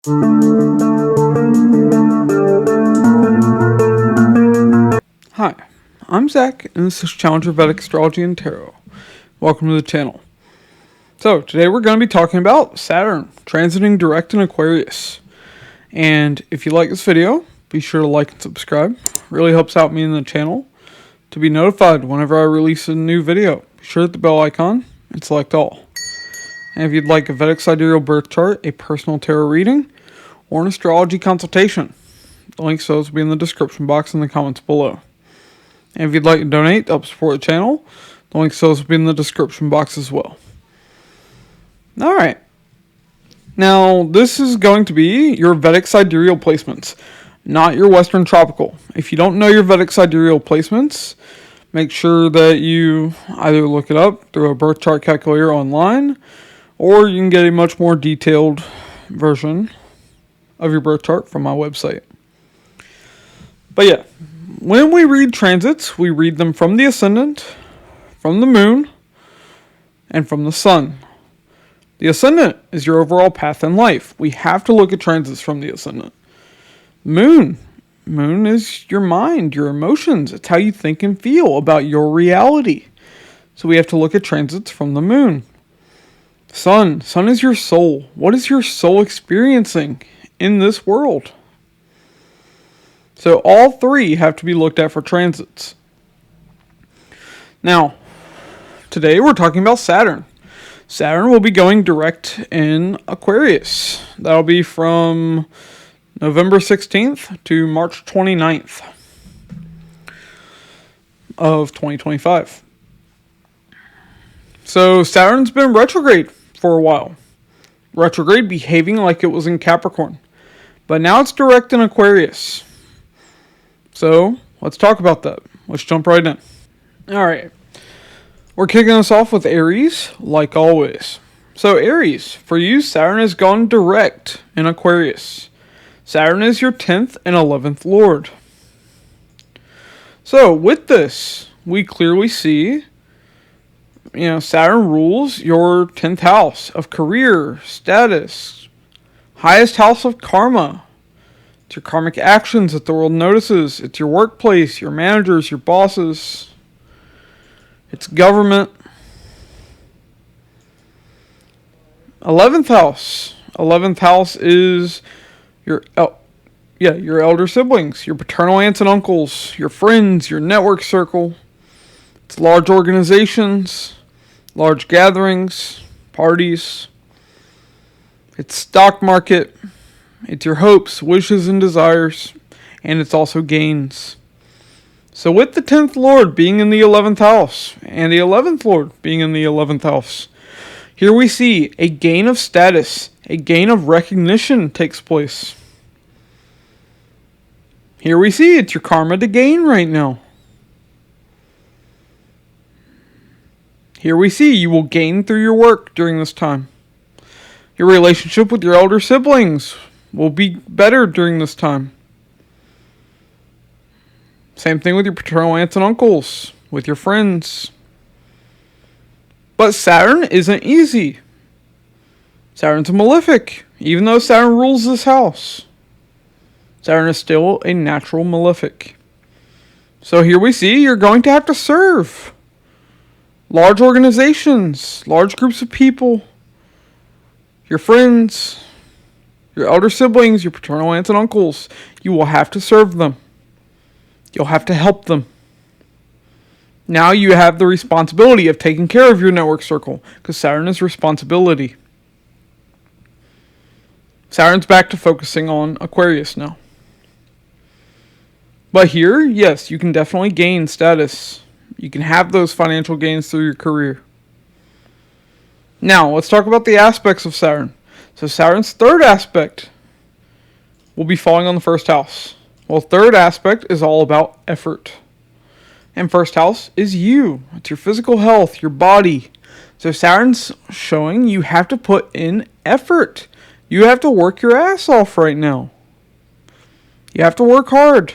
Hi, I'm Zach, and this is Challenger Vedic Astrology and Tarot. Welcome to the channel. So, today we're going to be talking about Saturn transiting direct in Aquarius. And if you like this video, be sure to like and subscribe. It really helps out me in the channel to be notified whenever I release a new video. Be sure to hit the bell icon and select all. And if you'd like a Vedic Sidereal birth chart, a personal tarot reading, or an astrology consultation, the links to those will be in the description box in the comments below. And if you'd like to donate to help support the channel, the links to those will be in the description box as well. Alright. Now, this is going to be your Vedic Sidereal placements, not your Western Tropical. If you don't know your Vedic Sidereal placements, make sure that you either look it up through a birth chart calculator online, or you can get a much more detailed version of your birth chart from my website. But yeah, when we read transits, we read them from the Ascendant, from the Moon, and from the Sun. The Ascendant is your overall path in life. We have to look at transits from the Ascendant. Moon is your mind, your emotions. It's how you think and feel about your reality. So we have to look at transits from the Moon. Sun is your soul. What is your soul experiencing in this world? So all three have to be looked at for transits. Now, today we're talking about Saturn. Saturn will be going direct in Aquarius. That'll be from November 16th to March 29th of 2025. So Saturn's been retrograde for a while. Retrograde behaving like it was in Capricorn. But now it's direct in Aquarius. So let's talk about that. Let's jump right in. Alright. We're kicking us off with Aries, like always. So Aries, for you, Saturn has gone direct in Aquarius. Saturn is your 10th and 11th lord. So with this, we clearly see, Saturn rules your 10th house of career, status, highest house of karma. It's your karmic actions that the world notices. It's your workplace, your managers, your bosses. It's government. 11th house. 11th house is your elder siblings, your paternal aunts and uncles, your friends, your network circle. It's large organizations, large gatherings, parties. It's stock market. It's your hopes, wishes, and desires. And it's also gains. So with the 10th Lord being in the 11th house, and the 11th Lord being in the 11th house, here we see a gain of status, a gain of recognition takes place. Here we see it's your karma to gain right now. Here we see you will gain through your work during this time. Your relationship with your elder siblings will be better during this time. Same thing with your paternal aunts and uncles, with your friends. But Saturn isn't easy. Saturn's a malefic, even though Saturn rules this house. Saturn is still a natural malefic. So here we see you're going to have to serve large organizations, large groups of people, your friends, your elder siblings, your paternal aunts and uncles. You will have to serve them. You'll have to help them. Now you have the responsibility of taking care of your network circle, because Saturn is responsibility. Saturn's back to focusing on Aquarius now. But here, yes, you can definitely gain status. You can have those financial gains through your career. Now, let's talk about the aspects of Saturn. So Saturn's third aspect will be falling on the first house. Well, third aspect is all about effort. And first house is you. It's your physical health, your body. So Saturn's showing you have to put in effort. You have to work your ass off right now. You have to work hard.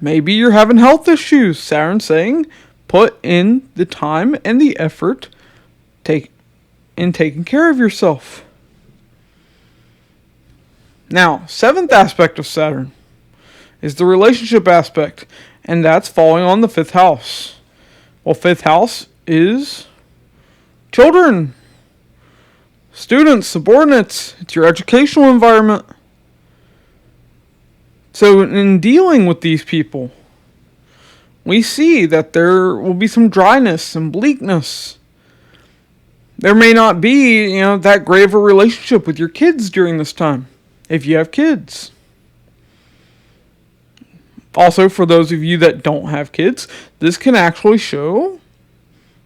Maybe you're having health issues. Saturn's saying put in the time and the effort in taking care of yourself. Now, seventh aspect of Saturn is the relationship aspect, and that's falling on the fifth house. Well, fifth house is children, students, subordinates. It's your educational environment. So in dealing with these people, we see that there will be some dryness and bleakness. There may not be, that great of a relationship with your kids during this time, if you have kids. Also, for those of you that don't have kids, this can actually show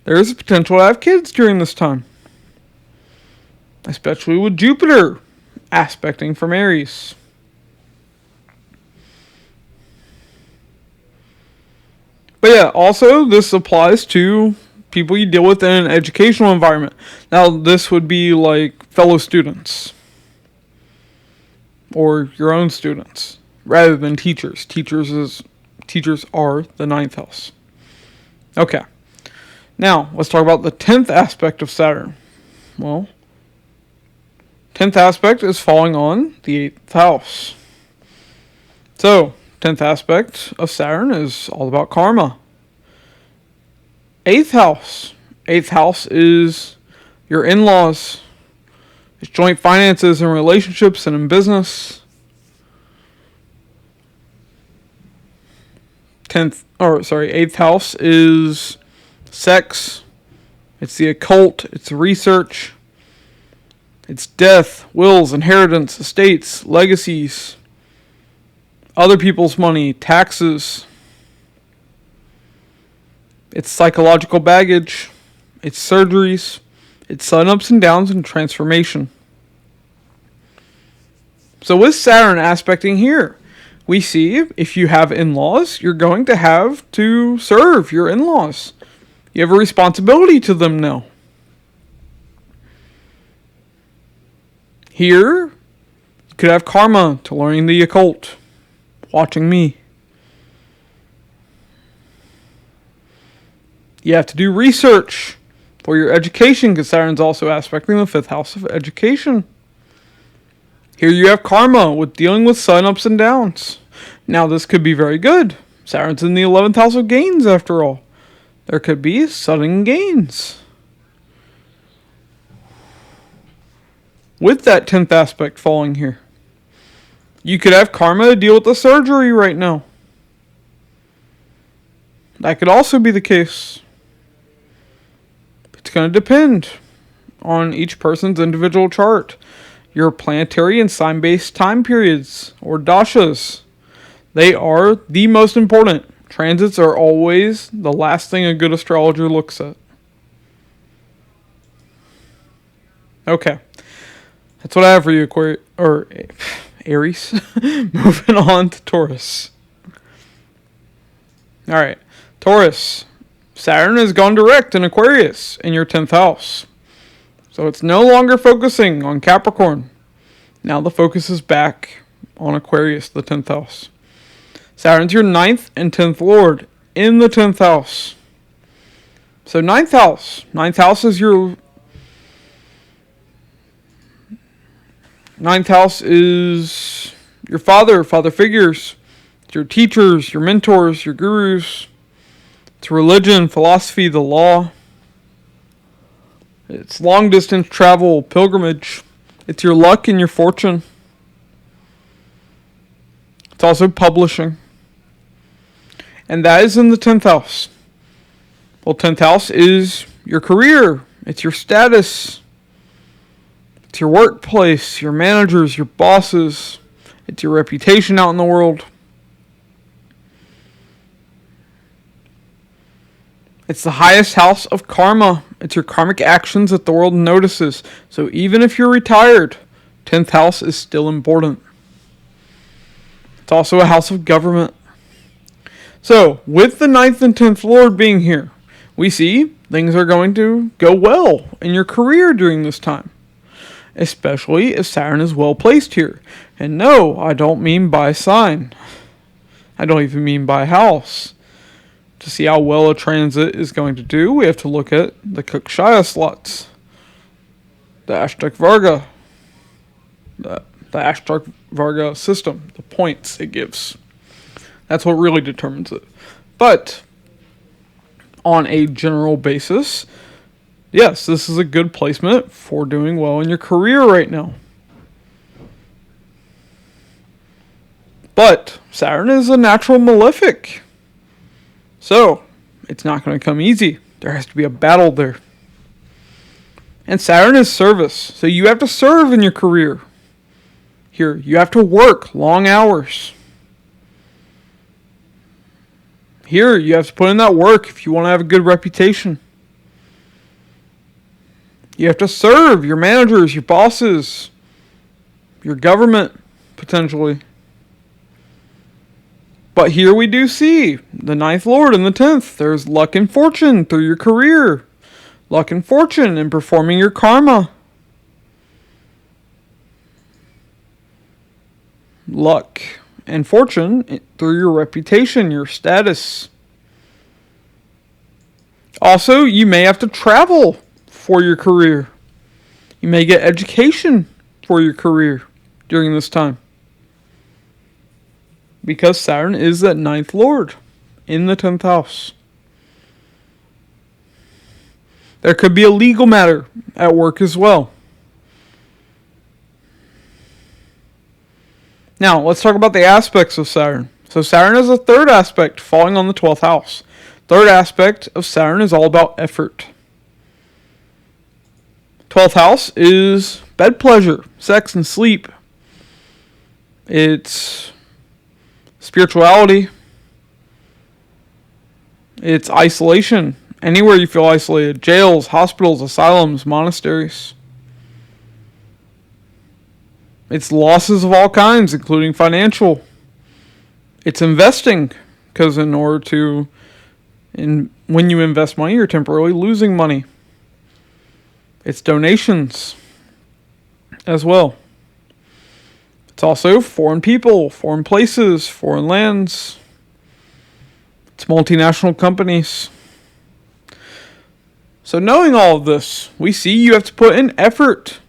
there is a potential to have kids during this time. Especially with Jupiter aspecting from Aries. But yeah, also this applies to people you deal with in an educational environment. Now, this would be like fellow students or your own students rather than teachers. Teachers are the ninth house. Okay. Now, let's talk about the 10th aspect of Saturn. Well, 10th aspect is falling on the 8th house. So, 10th aspect of Saturn is all about karma. 8th house. 8th house is your in-laws. It's joint finances and relationships and in business. 8th house is sex. It's the occult. It's research. It's death, wills, inheritance, estates, legacies, other people's money, taxes. It's psychological baggage. It's surgeries. It's sudden ups and downs and transformation. So with Saturn aspecting here, we see if you have in-laws, you're going to have to serve your in-laws. You have a responsibility to them now. Here, you could have karma to learning the occult, watching me. You have to do research for your education, because Saturn's also aspecting the 5th house of education. Here you have karma with dealing with sun ups and downs. Now this could be very good. Saturn's in the 11th house of gains after all. There could be sudden gains. With that 10th aspect falling here, you could have karma to deal with the surgery right now. That could also be the case. It's going to depend on each person's individual chart. Your planetary and sign-based time periods, or dashas, they are the most important. Transits are always the last thing a good astrologer looks at. Okay. That's what I have for you, Aquarius, or Aries. Moving on to Taurus. Alright. Taurus. Saturn has gone direct in Aquarius in your 10th house. So it's no longer focusing on Capricorn. Now the focus is back on Aquarius, the 10th house. Saturn's your 9th and 10th lord in the 10th house. So 9th house. 9th house is your... 9th house is your father figures. It's your teachers, your mentors, your gurus. It's religion, philosophy, the law. It's long distance travel, pilgrimage. It's your luck and your fortune. It's also publishing. And that is in the 10th house. Well, 10th house is your career. It's your status. It's your workplace, your managers, your bosses. It's your reputation out in the world. It's the highest house of karma. It's your karmic actions that the world notices. So even if you're retired, 10th house is still important. It's also a house of government. So, with the 9th and 10th lord being here, we see things are going to go well in your career during this time. Especially if Saturn is well placed here. And no, I don't mean by sign. I don't even mean by house. To see how well a transit is going to do, we have to look at the Kakshaya slots. The Ashtaka Varga. That the astrological Virgo system, the points it gives. That's what really determines it. But on a general basis, yes, this is a good placement for doing well in your career right now. But Saturn is a natural malefic. So, it's not going to come easy. There has to be a battle there. And Saturn is service. So you have to serve in your career. Here, you have to work long hours. Here, you have to put in that work if you want to have a good reputation. You have to serve your managers, your bosses, your government, potentially. But here we do see the 9th Lord and the 10th. There's luck and fortune through your career. Luck and fortune in performing your karma. Luck and fortune through your reputation, your status. Also, you may have to travel for your career. You may get education for your career during this time. Because Saturn is that 9th Lord in the 10th house. There could be a legal matter at work as well. Now, let's talk about the aspects of Saturn. So Saturn is a third aspect falling on the 12th house. Third aspect of Saturn is all about effort. 12th house is bed pleasure, sex and sleep. It's spirituality. It's isolation. Anywhere you feel isolated. Jails, hospitals, asylums, monasteries. It's losses of all kinds, including financial. It's investing. Because in order to... when you invest money, you're temporarily losing money. It's donations as well. It's also foreign people, foreign places, foreign lands. It's multinational companies. So knowing all of this, we see you have to put in effort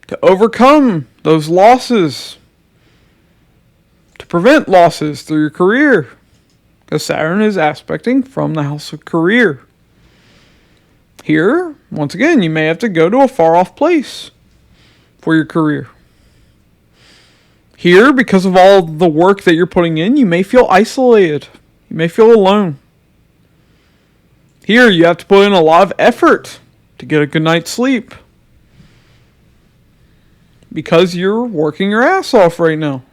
to overcome those losses. To prevent losses through your career. Because Saturn is aspecting from the house of career. Here, once again, you may have to go to a far off place for your career. Here, because of all the work that you're putting in, you may feel isolated. You may feel alone. Here, you have to put in a lot of effort to get a good night's sleep. Because you're working your ass off right now.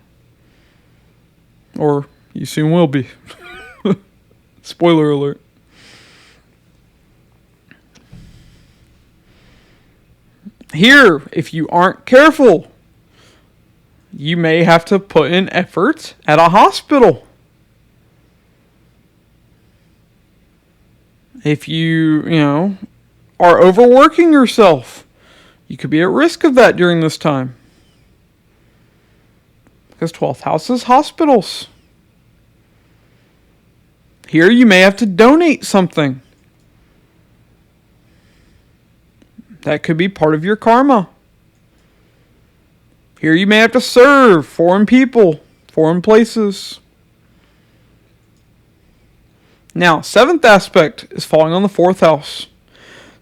Or you soon will be. Spoiler alert. Here, if you aren't careful, you may have to put in effort at a hospital. If you are overworking yourself, you could be at risk of that during this time. Because 12th house is hospitals. Here you may have to donate something. That could be part of your karma. Here you may have to serve foreign people, foreign places. Now, 7th aspect is falling on the 4th house.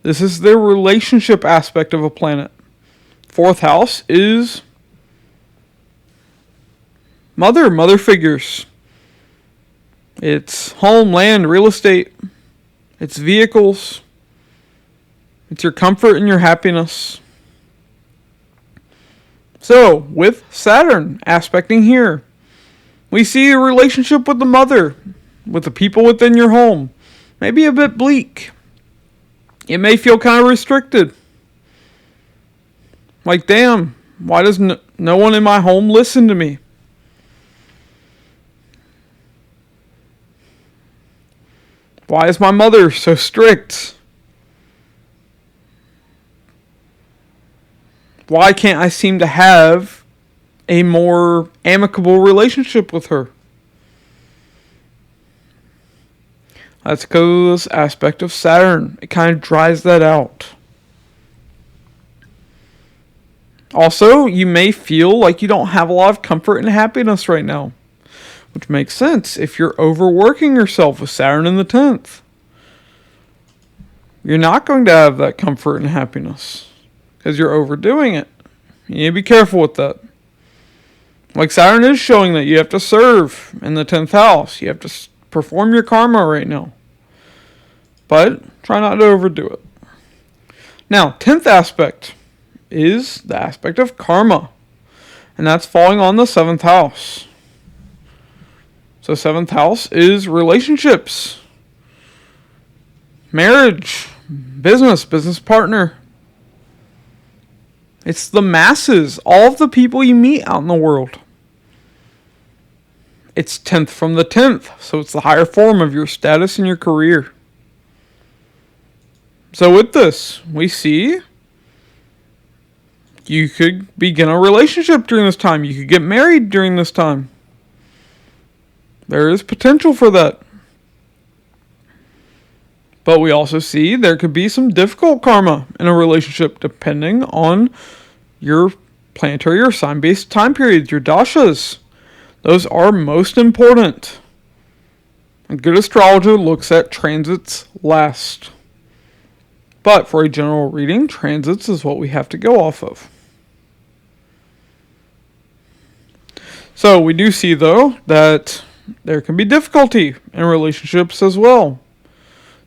This is the relationship aspect of a planet. 4th house is mother figures. It's home, land, real estate. It's vehicles. It's your comfort and your happiness. So, with Saturn aspecting here, we see a relationship with the mother, with the people within your home. Maybe a bit bleak. It may feel kind of restricted. Like, damn, why does no one in my home listen to me? Why is my mother so strict? Why can't I seem to have a more amicable relationship with her? That's because of this aspect of Saturn. It kind of dries that out. Also, you may feel like you don't have a lot of comfort and happiness right now, which makes sense if you're overworking yourself with Saturn in the 10th. You're not going to have that comfort and happiness because you're overdoing it. You need to be careful with that. Like Saturn is showing that you have to serve in the 10th house. You have to perform your karma right now. But try not to overdo it. Now, 10th aspect is the aspect of karma. And that's falling on the 7th house. So 7th house is relationships, marriage, business partner. It's the masses, all of the people you meet out in the world. It's 10th from the 10th, so it's the higher form of your status and your career. So with this, we see you could begin a relationship during this time. You could get married during this time. There is potential for that. But we also see there could be some difficult karma in a relationship depending on your planetary or sign-based time periods, your dashas. Those are most important. A good astrologer looks at transits last. But for a general reading, transits is what we have to go off of. So we do see, though, that there can be difficulty in relationships as well.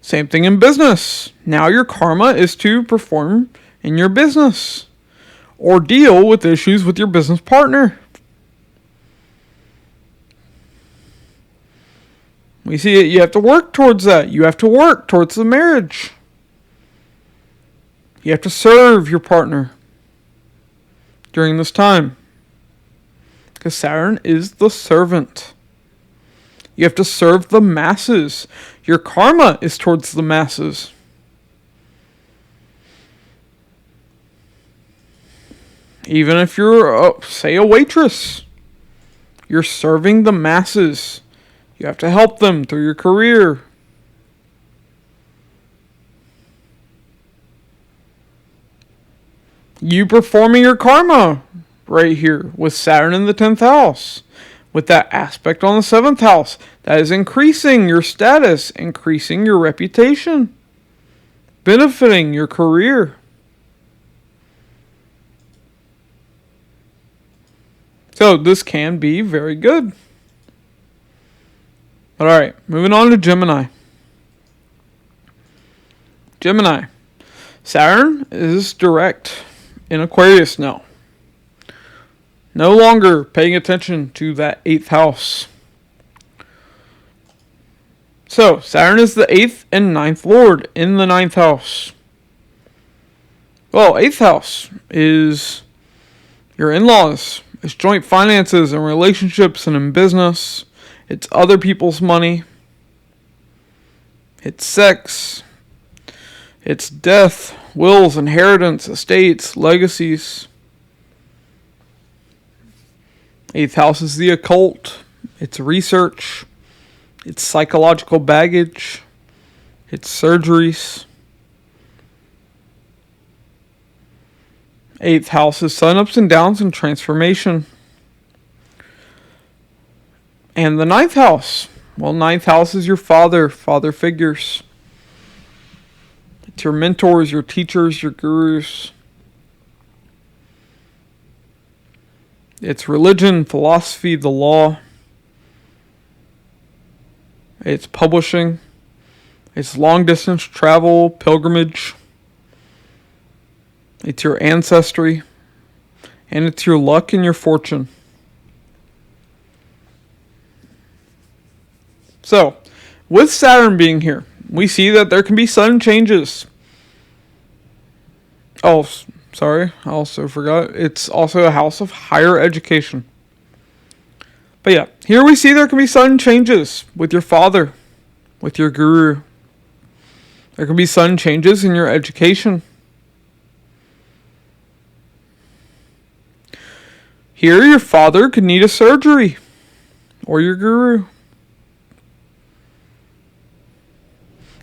Same thing in business. Now your karma is to perform in your business or deal with issues with your business partner. We see it. You have to work towards that. You have to work towards the marriage. You have to serve your partner during this time. Because Saturn is the servant. You have to serve the masses. Your karma is towards the masses. Even if you're, say, a waitress, you're serving the masses. You have to help them through your career. You performing your karma right here with Saturn in the 10th house. With that aspect on the 7th house. That is increasing your status, increasing your reputation, benefiting your career. So this can be very good. But alright, moving on to Gemini. Gemini. Saturn is direct in Aquarius now. No longer paying attention to that 8th house. So, Saturn is the 8th and 9th lord in the 9th house. Well, 8th house is your in-laws. It's joint finances and relationships and in business. It's other people's money. It's sex. It's death, wills, inheritance, estates, legacies. 8th house is the occult. It's research. It's psychological baggage. It's surgeries. 8th house is sun ups and downs and transformation. And the 9th house. Well, 9th house is your father figures. It's your mentors, your teachers, your gurus. It's religion, philosophy, the law. It's publishing. It's long distance travel, pilgrimage. It's your ancestry. And it's your luck and your fortune. So, with Saturn being here, we see that there can be sudden changes. Oh, sorry, I also forgot. It's also a house of higher education. But yeah, here we see there can be sudden changes with your father, with your guru. There can be sudden changes in your education. Here, your father could need a surgery, or your guru.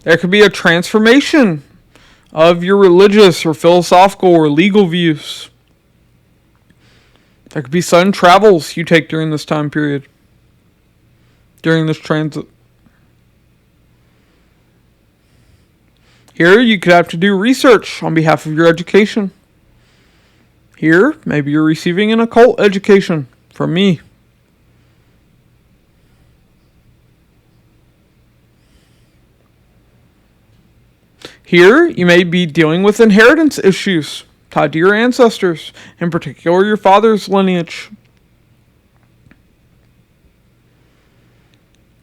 There could be a transformation of your religious or philosophical or legal views. There could be sudden travels you take during this time period, during this transit. Here, you could have to do research on behalf of your education. Here, maybe you're receiving an occult education from me. Here, you may be dealing with inheritance issues tied to your ancestors, in particular your father's lineage.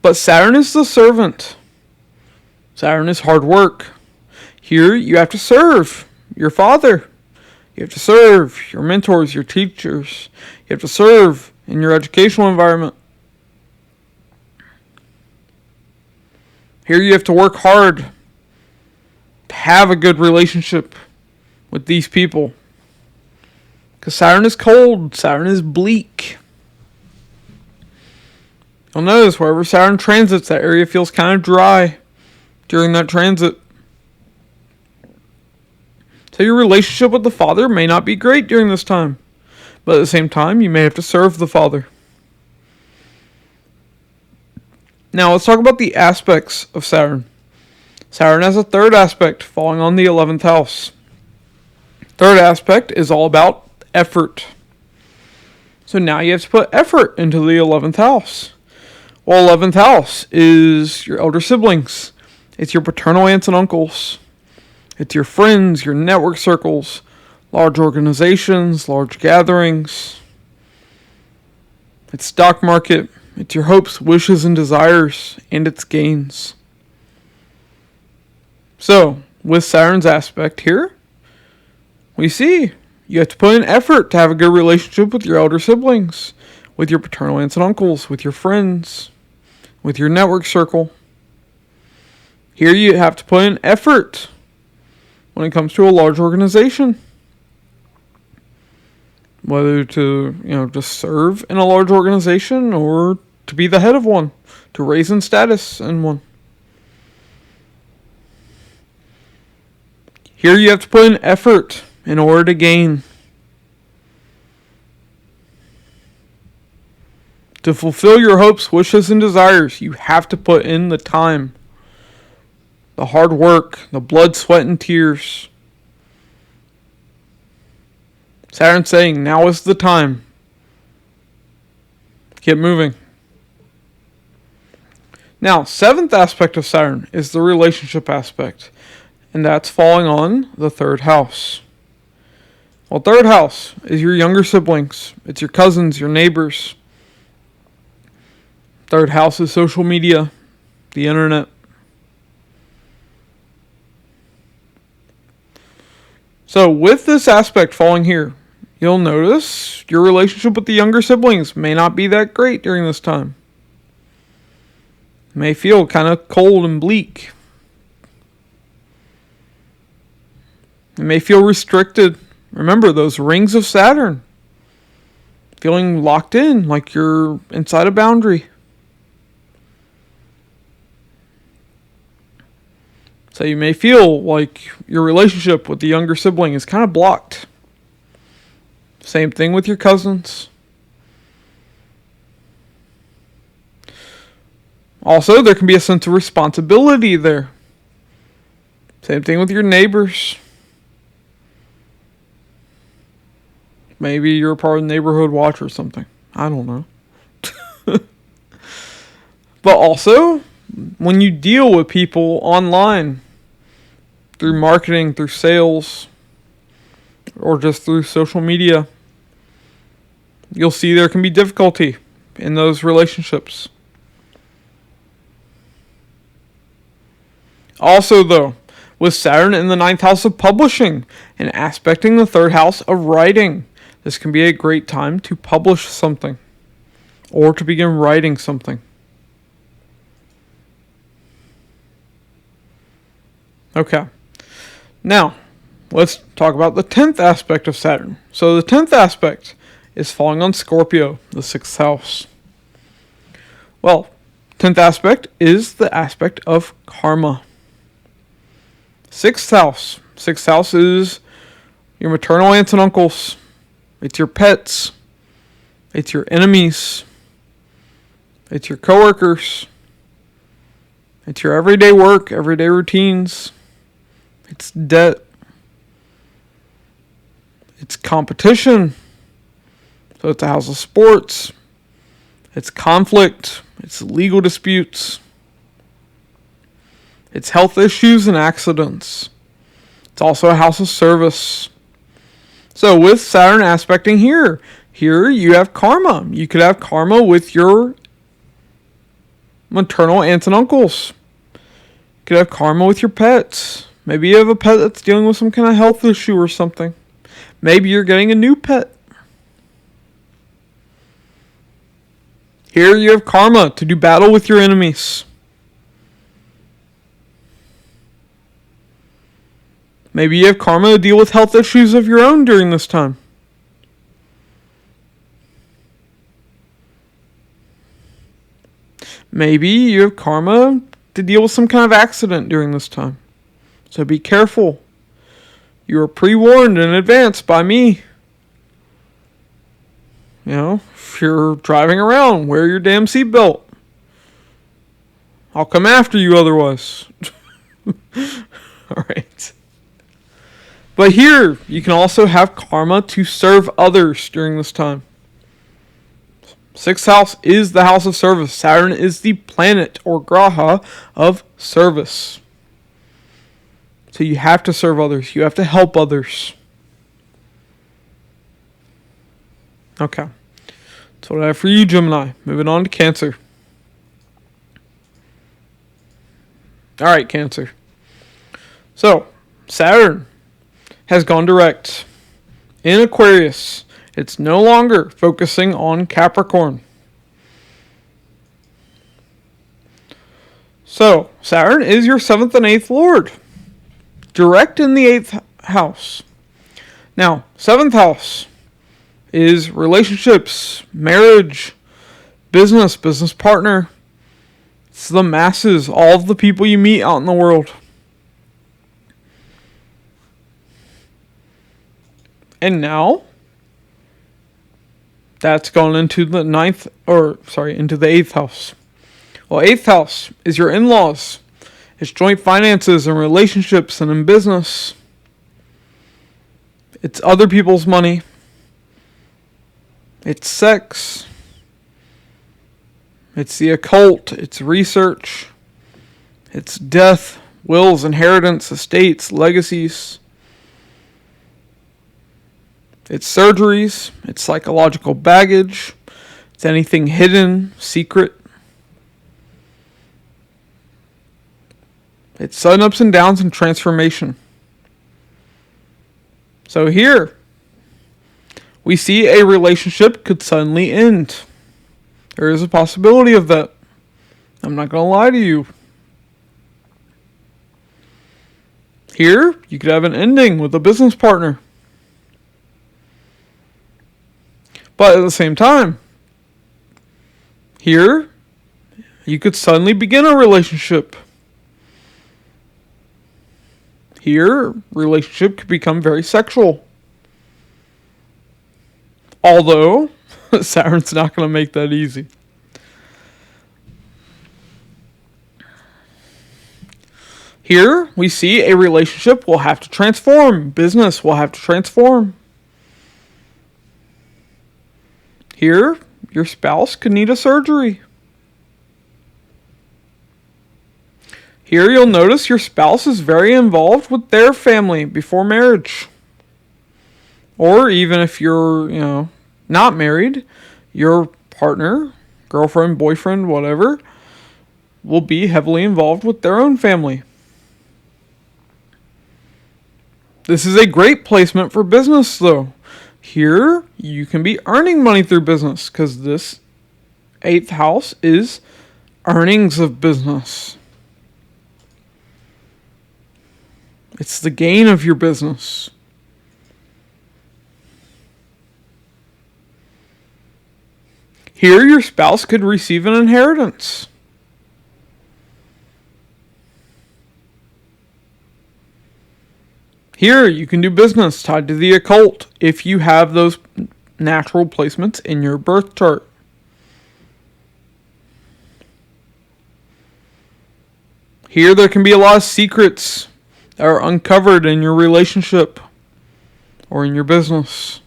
But Saturn is the servant. Saturn is hard work. Here, you have to serve your father. You have to serve your mentors, your teachers. You have to serve in your educational environment. Here, you have to work hard to have a good relationship with these people. Because Saturn is cold. Saturn is bleak. You'll notice wherever Saturn transits, that area feels kind of dry during that transit. So your relationship with the father may not be great during this time. But at the same time, you may have to serve the father. Now let's talk about the aspects of Saturn. Saturn has a third aspect falling on the 11th house. Third aspect is all about effort. So now you have to put effort into the 11th house. Well, 11th house is your elder siblings. It's your paternal aunts and uncles. It's your friends, your network circles, large organizations, large gatherings. It's stock market. It's your hopes, wishes, and desires, and its gains. So, with Saturn's aspect here, we see you have to put in effort to have a good relationship with your elder siblings, with your paternal aunts and uncles, with your friends, with your network circle. Here you have to put in effort when it comes to a large organization. Whether to, just serve in a large organization or to be the head of one, to raise in status in one. Here you have to put in effort in order to gain. To fulfill your hopes, wishes, and desires, you have to put in the time, the hard work, the blood, sweat, and tears. Saturn's saying, now is the time. Get moving. Now, seventh aspect of Saturn is the relationship aspect. And that's falling on the third house. Well, third house is your younger siblings. It's your cousins, your neighbors. Third house is social media, the internet. So with this aspect falling here, you'll notice your relationship with the younger siblings may not be that great during this time. It may feel kind of cold and bleak. It may feel restricted. Remember those rings of Saturn. Feeling locked in, like you're inside a boundary. So you may feel like your relationship with the younger sibling is kind of blocked. Same thing with your cousins. Also, there can be a sense of responsibility there. Same thing with your neighbors. Maybe you're a part of the neighborhood watch or something. I don't know. But also, when you deal with people online, through marketing, through sales, or just through social media, you'll see there can be difficulty in those relationships. Also, though, with Saturn in the 9th house of publishing and aspecting the 3rd house of writing, this can be a great time to publish something or to begin writing something. Okay. Now, let's talk about the 10th aspect of Saturn. So the 10th aspect is falling on Scorpio, the 6th house. Well, 10th aspect is the aspect of karma. 6th house. 6th house is your maternal aunts and uncles. It's your pets. It's your enemies. It's your coworkers. It's your everyday work, everyday routines. It's debt. It's competition. So it's a house of sports. It's conflict. It's legal disputes. It's health issues and accidents. It's also a house of service. So with Saturn aspecting here you have karma. You could have karma with your maternal aunts and uncles. You could have karma with your pets. Maybe you have a pet that's dealing with some kind of health issue or something. Maybe you're getting a new pet. Here you have karma to do battle with your enemies. Maybe you have karma to deal with health issues of your own during this time. Maybe you have karma to deal with some kind of accident during this time. So be careful. You are pre-warned in advance by me. You know, if you're driving around, wear your damn seatbelt. I'll come after you otherwise. Alright. But here, you can also have karma to serve others during this time. Sixth house is the house of service. Saturn is the planet or graha of service. So you have to serve others. You have to help others. Okay. That's what I have for you, Gemini. Moving on to Cancer. Alright, Cancer. So, Saturn has gone direct in Aquarius. It's no longer focusing on Capricorn. So, Saturn is your 7th and 8th lord. Direct in the 8th house. Now, 7th house is relationships, marriage, business partner. It's the masses, all of the people you meet out in the world. And now, that's gone into the into the 8th house. Well, 8th house is your in-laws. It's joint finances and relationships and in business. It's other people's money. It's sex. It's the occult. It's research. It's death, wills, inheritance, estates, legacies. It's surgeries. It's psychological baggage. It's anything hidden, secret. It's sudden ups and downs and transformation. So here, we see a relationship could suddenly end. There is a possibility of that. I'm not going to lie to you. Here, you could have an ending with a business partner. But at the same time, here, you could suddenly begin a relationship. Here, relationship could become very sexual. Although, Saturn's not going to make that easy. Here, we see a relationship will have to transform. Business will have to transform. Here, your spouse could need a surgery. Here, you'll notice your spouse is very involved with their family before marriage. Or even if you're, not married, your partner, girlfriend, boyfriend, whatever, will be heavily involved with their own family. This is a great placement for business, though. Here, you can be earning money through business because this 8th house is earnings of business. It's the gain of your business. Here, your spouse could receive an inheritance. Here, you can do business tied to the occult if you have those natural placements in your birth chart. Here there can be a lot of secrets that are uncovered in your relationship or in your business.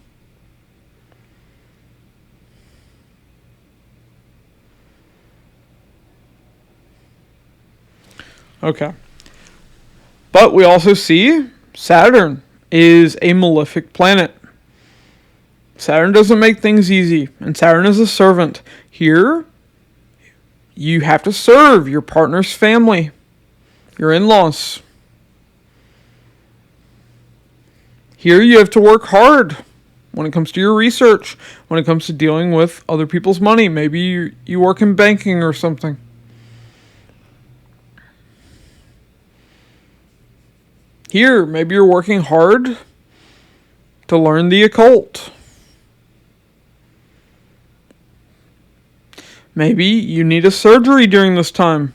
Okay. But we also see Saturn is a malefic planet. Saturn doesn't make things easy, and Saturn is a servant. Here, you have to serve your partner's family, your in-laws. Here, you have to work hard when it comes to your research, when it comes to dealing with other people's money. Maybe you work in banking or something. Here, maybe you're working hard to learn the occult. Maybe you need a surgery during this time.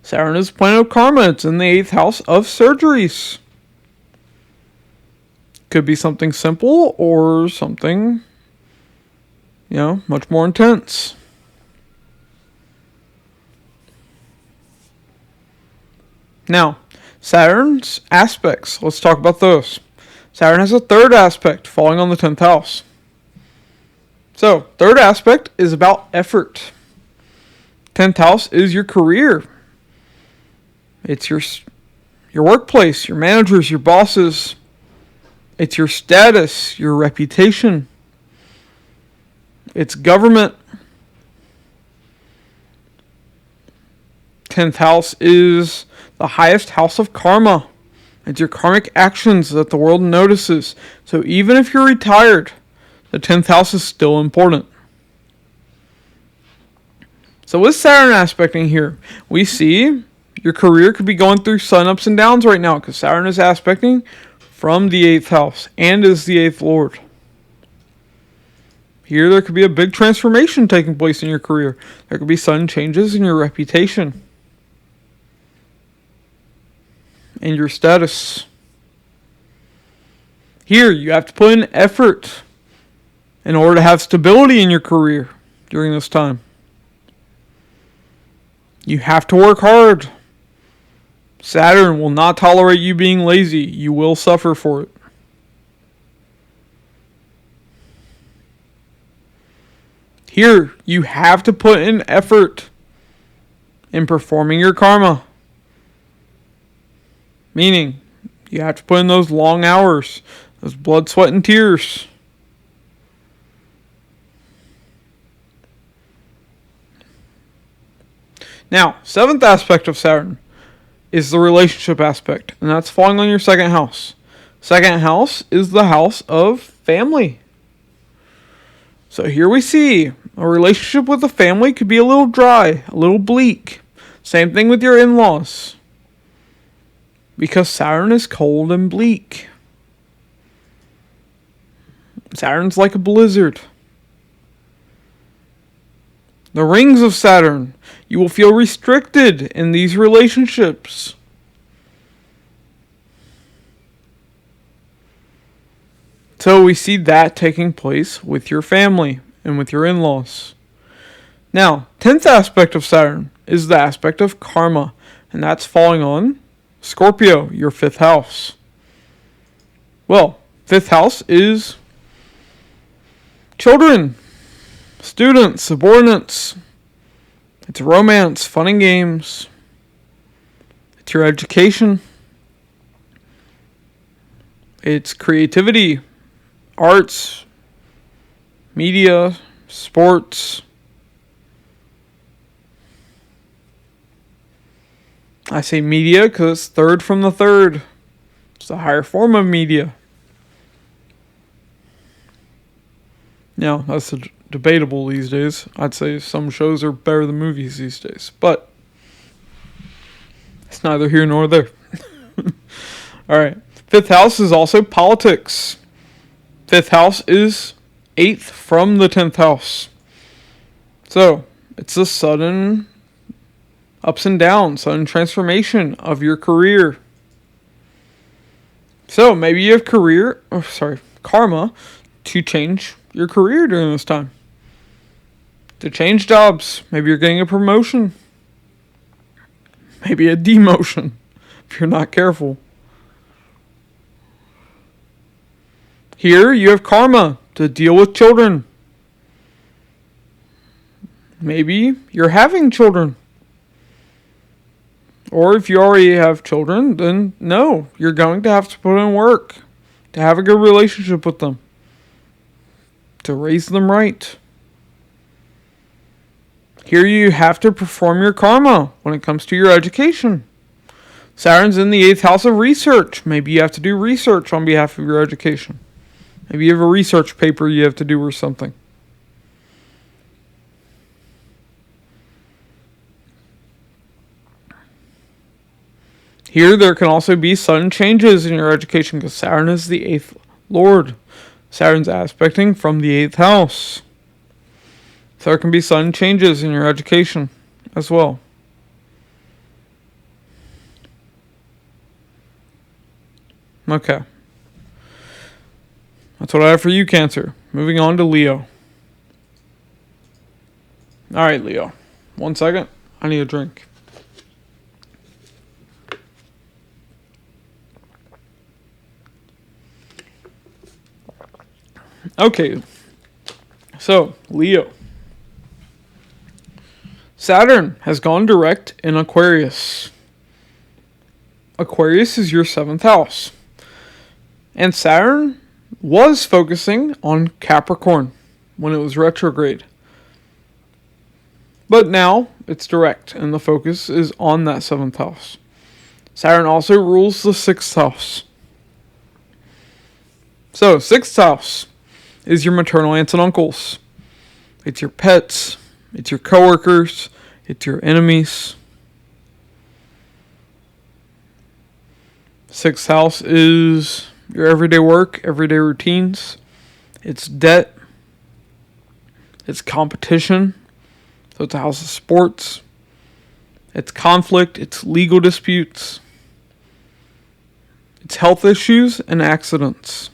Saturn is the planet of karma. It's in the 8th house of surgeries. Could be something simple or something, much more intense. Now, Saturn's aspects. Let's talk about those. Saturn has a third aspect falling on the 10th house. So, third aspect is about effort. 10th house is your career. It's your workplace, your managers, your bosses. It's your status, your reputation. It's government. 10th house is the highest house of karma. It's your karmic actions that the world notices. So even if you're retired, the 10th house is still important. So with Saturn aspecting here, we see your career could be going through sun ups and downs right now because Saturn is aspecting from the 8th house and is the 8th lord. Here there could be a big transformation taking place in your career. There could be sudden changes in your reputation and your status. Here you have to put in effort in order to have stability in your career during this time. You have to work hard. Saturn will not tolerate you being lazy. You will suffer for it. Here, you have to put in effort in performing your karma. Meaning, you have to put in those long hours, those blood, sweat, and tears. Now, 7th aspect of Saturn is the relationship aspect, and that's falling on your 2nd house. 2nd house is the house of family. So here we see a relationship with the family could be a little dry, a little bleak. Same thing with your in-laws. Because Saturn is cold and bleak. Saturn's like a blizzard. The rings of Saturn. You will feel restricted in these relationships. So we see that taking place with your family and with your in-laws. Now, 10th aspect of Saturn is the aspect of karma. And that's falling on Scorpio, your 5th house. Well, 5th house is children, students, subordinates. It's romance, fun and games. It's your education. It's creativity, arts, media, sports. I say media because it's third from the third. It's a higher form of media. Now, that's debatable these days. I'd say some shows are better than movies these days. But it's neither here nor there. Alright. 5th house is also politics. 5th house is 8th from the 10th house. So, it's a sudden ups and downs, sudden transformation of your career. So, maybe you have karma to change your career during this time. To change jobs. Maybe you're getting a promotion. Maybe a demotion if you're not careful. Here you have karma to deal with children. Maybe you're having children. Or if you already have children, then no, you're going to have to put in work to have a good relationship with them, to raise them right. Here you have to perform your karma when it comes to your education. Saturn's in the 8th house of research. Maybe you have to do research on behalf of your education. Maybe you have a research paper you have to do or something. Here there can also be sudden changes in your education because Saturn is the 8th lord. Saturn's aspecting from the 8th house. So there can be sudden changes in your education as well. Okay. That's what I have for you, Cancer. Moving on to Leo. Alright, Leo. 1 second. I need a drink. Okay. So, Leo. Saturn has gone direct in Aquarius. Aquarius is your 7th house. And Saturn was focusing on Capricorn when it was retrograde. But now it's direct and the focus is on that 7th house. Saturn also rules the 6th house. So, 6th house is your maternal aunts and uncles. It's your pets. It's your coworkers. It's your enemies. 6th house is your everyday work, everyday routines. It's debt. It's competition. So it's a house of sports. It's conflict. It's legal disputes. It's health issues and accidents.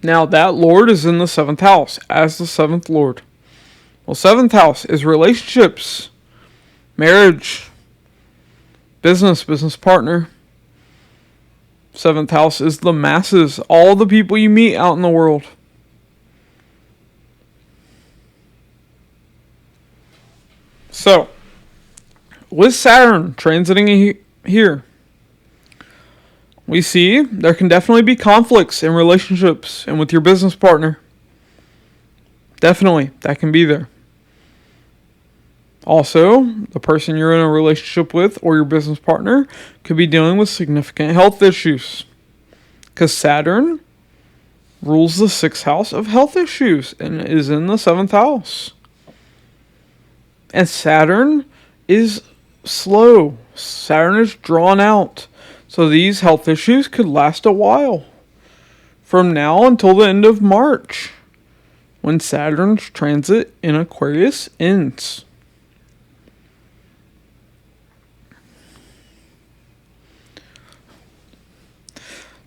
Now that Lord is in the 7th house as the 7th Lord. Well, 7th house is relationships, marriage, business partner. 7th house is the masses, all the people you meet out in the world. So, with Saturn transiting here, we see there can definitely be conflicts in relationships and with your business partner. Definitely, that can be there. Also, the person you're in a relationship with or your business partner could be dealing with significant health issues. Because Saturn rules the 6th house of health issues and is in the 7th house. And Saturn is slow. Saturn is drawn out. So these health issues could last a while. From now until the end of March, when Saturn's transit in Aquarius ends.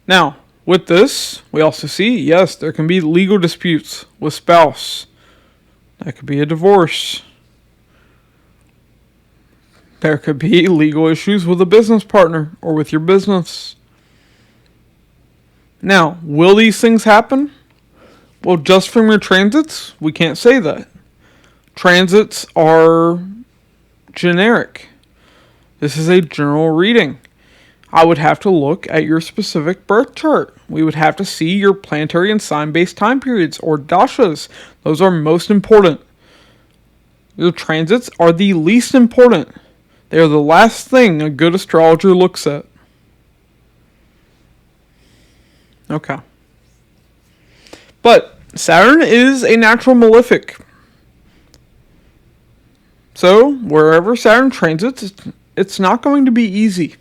Now, with this, we also see, yes, there can be legal disputes with spouse. That could be a divorce. There could be legal issues with a business partner or with your business. Now, will these things happen? Well, just from your transits, we can't say that. Transits are generic. This is a general reading. I would have to look at your specific birth chart. We would have to see your planetary and sign-based time periods, or dashas. Those are most important. Your transits are the least important. They are the last thing a good astrologer looks at. Okay. But Saturn is a natural malefic. So, wherever Saturn transits, it's not going to be easy.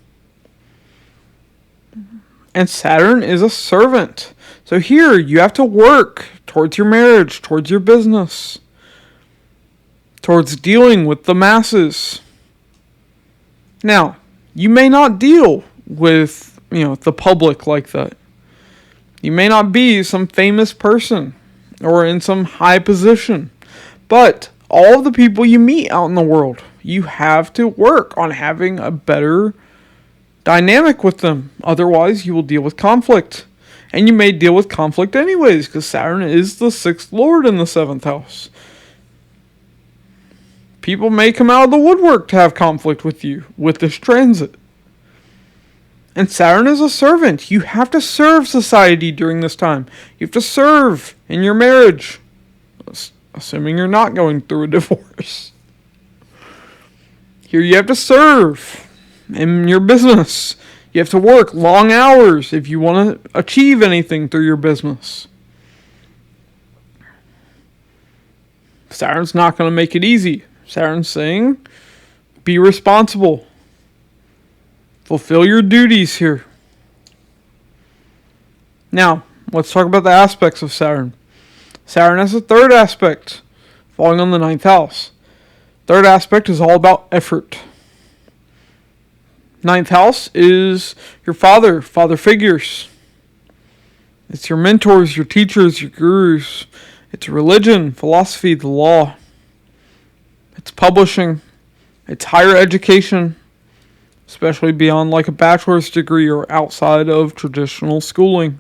And Saturn is a servant. So here, you have to work towards your marriage, towards your business, towards dealing with the masses. Now, you may not deal with, the public like that. You may not be some famous person or in some high position, but all of the people you meet out in the world, you have to work on having a better dynamic with them. Otherwise, you will deal with conflict. And you may deal with conflict anyways, because Saturn is the 6th lord in the 7th house. People may come out of the woodwork to have conflict with you with this transit. And Saturn is a servant. You have to serve society during this time. You have to serve in your marriage. Assuming you're not going through a divorce. Here you have to serve in your business. You have to work long hours if you want to achieve anything through your business. Saturn's not going to make it easy. Saturn's saying, be responsible. Fulfill your duties here. Now, let's talk about the aspects of Saturn. Saturn has a third aspect, falling on the 9th house. Third aspect is all about effort. 9th house is your father figures. It's your mentors, your teachers, your gurus. It's religion, philosophy, the law. It's publishing. It's higher education, especially beyond like a bachelor's degree or outside of traditional schooling.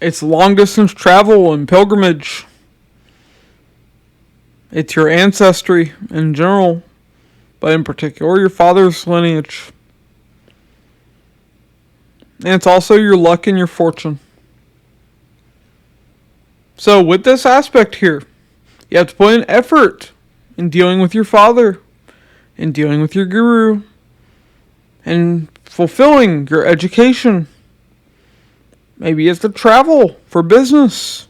It's long distance travel and pilgrimage. It's your ancestry in general, but in particular your father's lineage. And it's also your luck and your fortune. So with this aspect here, you have to put in effort in dealing with your father, in dealing with your guru, and fulfilling your education. Maybe you have to travel for business.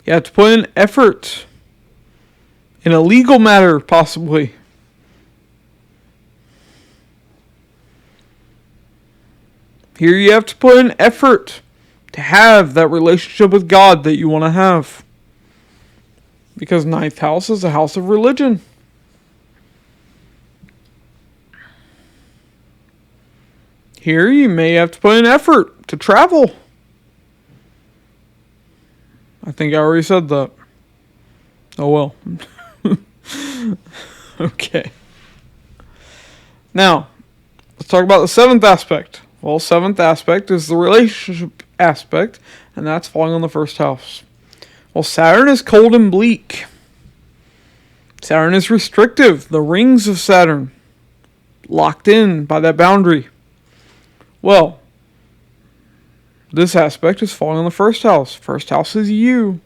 You have to put in effort in a legal matter, possibly. Here you have to put in effort to have that relationship with God that you want to have. Because 9th house is a house of religion. Here you may have to put in effort to travel. I think I already said that. Oh well. Okay. Now, let's talk about the 7th aspect. Well, 7th aspect is the relationship aspect, and that's falling on the 1st house. Well, Saturn is cold and bleak. Saturn is restrictive. The rings of Saturn, locked in by that boundary. Well, this aspect is falling on the 1st house. 1st house is you.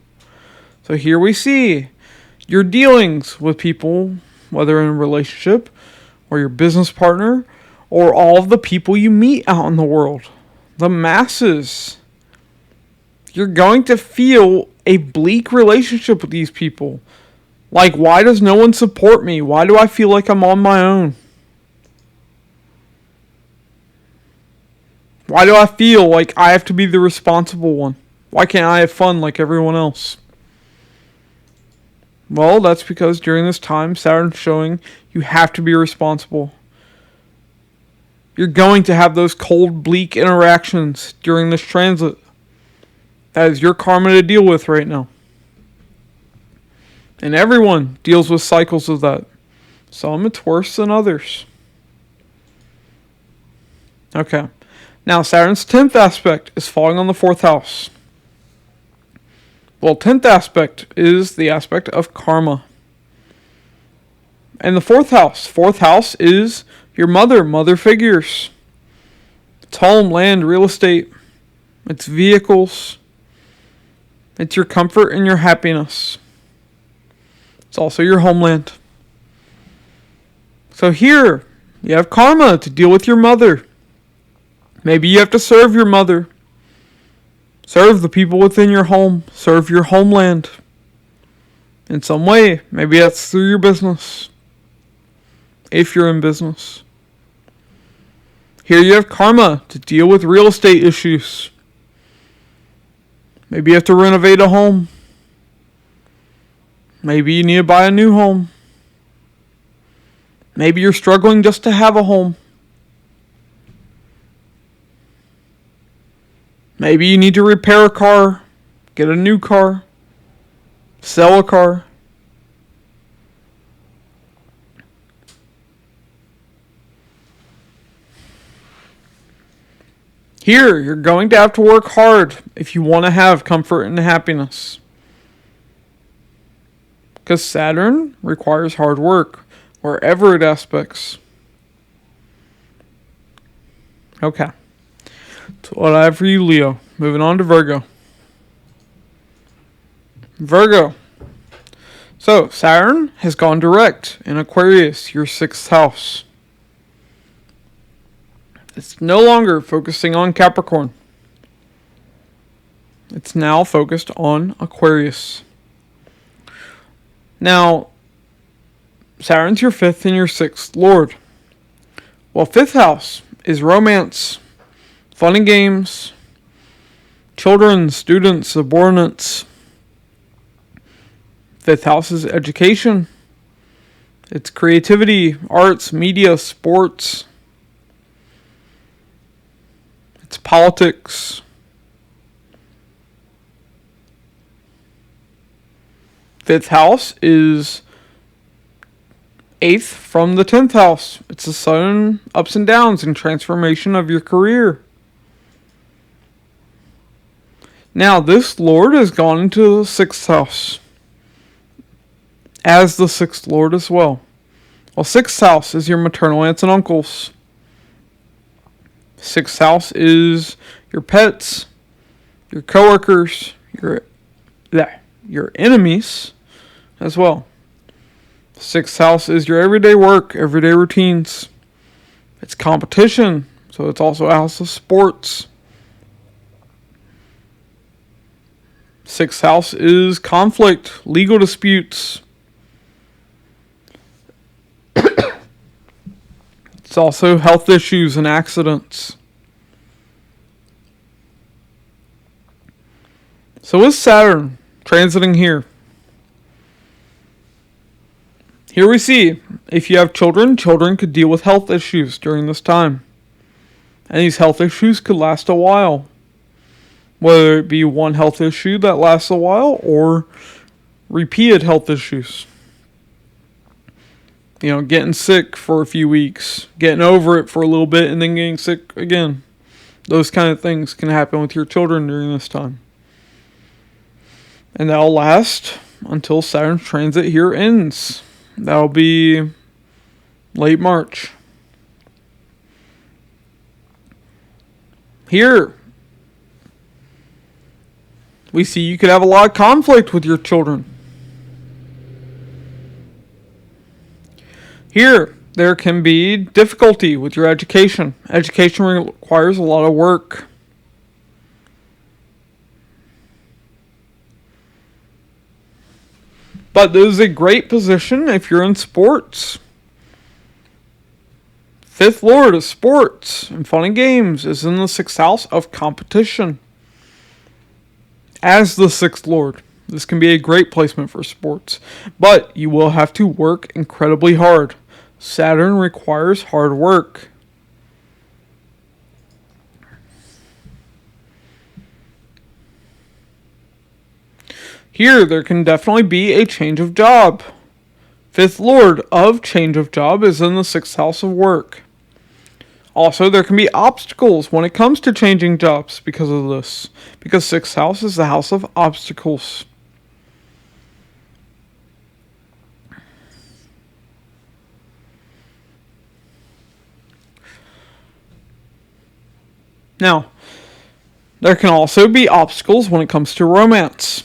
So here we see your dealings with people, whether in a relationship or your business partner or all of the people you meet out in the world. The masses. You're going to feel a bleak relationship with these people. Like, why does no one support me? Why do I feel like I'm on my own? Why do I feel like I have to be the responsible one? Why can't I have fun like everyone else? Well, that's because during this time, Saturn's showing you have to be responsible. You're going to have those cold, bleak interactions during this transit. That is your karma to deal with right now. And everyone deals with cycles of that. Some it's worse than others. Okay. Now, Saturn's 10th aspect is falling on the 4th house. Well, 10th aspect is the aspect of karma. And the 4th house is your mother figures. It's home, land, real estate. It's vehicles. It's your comfort and your happiness. It's also your homeland. So here, you have karma to deal with your mother. Maybe you have to serve your mother. Serve the people within your home. Serve your homeland. In some way. Maybe that's through your business. If you're in business. Here you have karma to deal with real estate issues. Maybe you have to renovate a home. Maybe you need to buy a new home. Maybe you're struggling just to have a home. Maybe you need to repair a car, get a new car, sell a car. Here, you're going to have to work hard if you want to have comfort and happiness. Because Saturn requires hard work, wherever it aspects. Okay. That's what I have for you, Leo. Moving on to Virgo. Virgo. So, Saturn has gone direct in Aquarius, your 6th house. It's no longer focusing on Capricorn. It's now focused on Aquarius. Now, Saturn's your 5th and your 6th lord. Well, 5th house is romance, fun and games, children, students, subordinates. 5th house is education. It's creativity, arts, media, sports. It's politics. Fifth house is 8th from the 10th house. It's the sudden ups and downs and transformation of your career. Now, this lord has gone into the 6th house as the 6th lord as well. Well, 6th house is your maternal aunts and uncles. 6th house is your pets, your coworkers, your enemies as well. 6th house is your everyday work, everyday routines. It's competition, so it's also a house of sports. 6th house is conflict, legal disputes. It's also health issues and accidents. So with Saturn transiting here we see if you have children could deal with health issues during this time. And these health issues could last a while. Whether it be one health issue that lasts a while or repeated health issues. You know, getting sick for a few weeks, getting over it for a little bit, and then getting sick again. Those kind of things can happen with your children during this time. And that'll last until Saturn's transit here ends. That'll be late March. Here, we see you could have a lot of conflict with your children. Here, there can be difficulty with your education. Education requires a lot of work. But this is a great position if you're in sports. 5th lord of sports and fun and games is in the 6th house of competition. As the 6th lord, this can be a great placement for sports. But you will have to work incredibly hard. Saturn requires hard work. Here, there can definitely be a change of job. 5th lord of change of job is in the 6th house of work. Also, there can be obstacles when it comes to changing jobs because of this. Because 6th house is the house of obstacles. Now, there can also be obstacles when it comes to romance.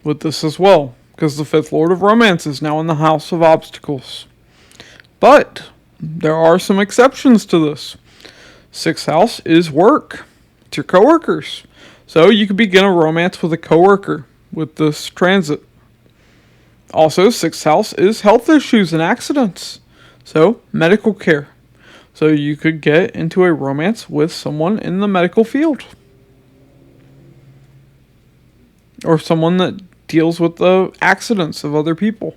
With this as well. Because the 5th lord of romance is now in the house of obstacles. But there are some exceptions to this. 6th house is work. It's your coworkers. So you could begin a romance with a coworker with this transit. Also, 6th house is health issues and accidents. So, medical care. So you could get into a romance with someone in the medical field. Or someone that deals with the accidents of other people.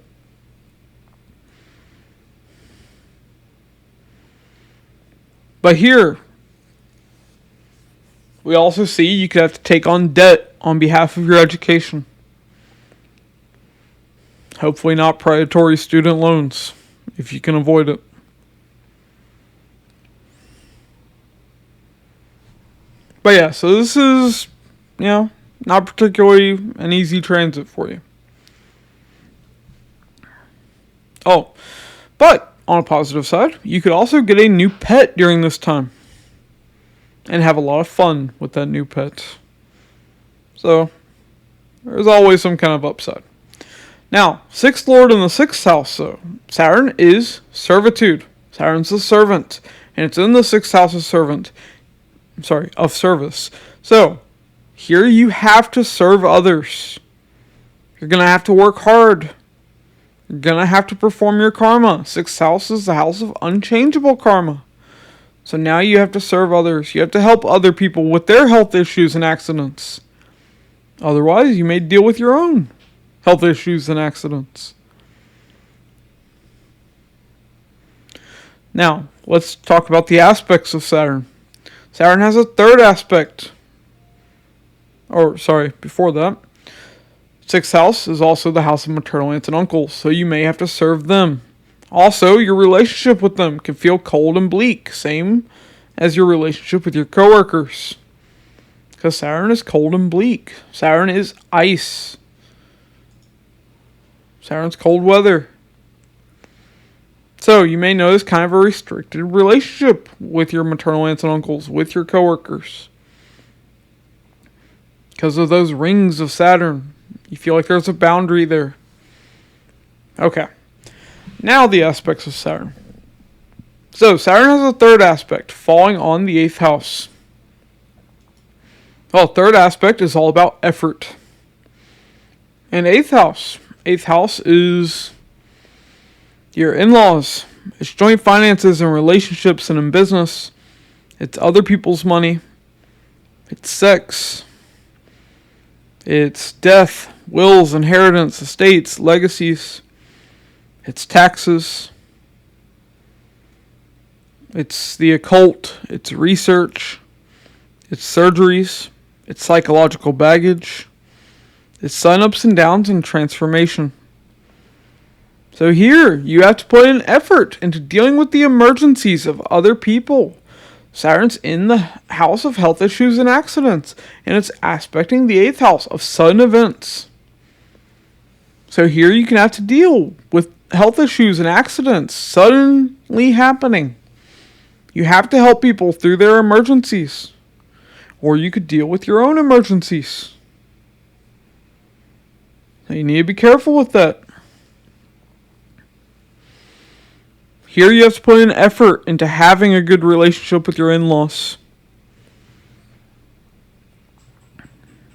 But here, we also see you could have to take on debt on behalf of your education. Hopefully not predatory student loans, if you can avoid it. But yeah, so this is, not particularly an easy transit for you. Oh, but on a positive side, you could also get a new pet during this time. And have a lot of fun with that new pet. So, there's always some kind of upside. Now, 6th Lord in the 6th house, so Saturn is servitude. Saturn's the servant. And it's in the 6th house of of service. So, here you have to serve others. You're going to have to work hard. You're going to have to perform your karma. 6th house is the house of unchangeable karma. So now you have to serve others. You have to help other people with their health issues and accidents. Otherwise, you may deal with your own health issues and accidents. Now, let's talk about the aspects of Saturn. Saturn has a third aspect. Before that. 6th house is also the house of maternal aunts and uncles, so you may have to serve them. Also, your relationship with them can feel cold and bleak, same as your relationship with your coworkers. Because Saturn is cold and bleak. Saturn is ice. Saturn's cold weather. So, you may notice kind of a restricted relationship with your maternal aunts and uncles, with your coworkers. Because of those rings of Saturn. You feel like there's a boundary there. Okay. Now the aspects of Saturn. So Saturn has a third aspect, falling on the 8th house. Well, third aspect is all about effort. And 8th house. 8th house is your in-laws. It's joint finances and relationships and in business. It's other people's money. It's sex. It's death, wills, inheritance, estates, legacies. It's taxes. It's the occult. It's research. It's surgeries. It's psychological baggage. It's sun-ups and downs and transformation. So here, you have to put in effort into dealing with the emergencies of other people. Saturn's in the house of health issues and accidents, and it's aspecting the 8th house of sudden events. So here you can have to deal with health issues and accidents suddenly happening. You have to help people through their emergencies. Or you could deal with your own emergencies. So you need to be careful with that. Here you have to put in effort into having a good relationship with your in-laws.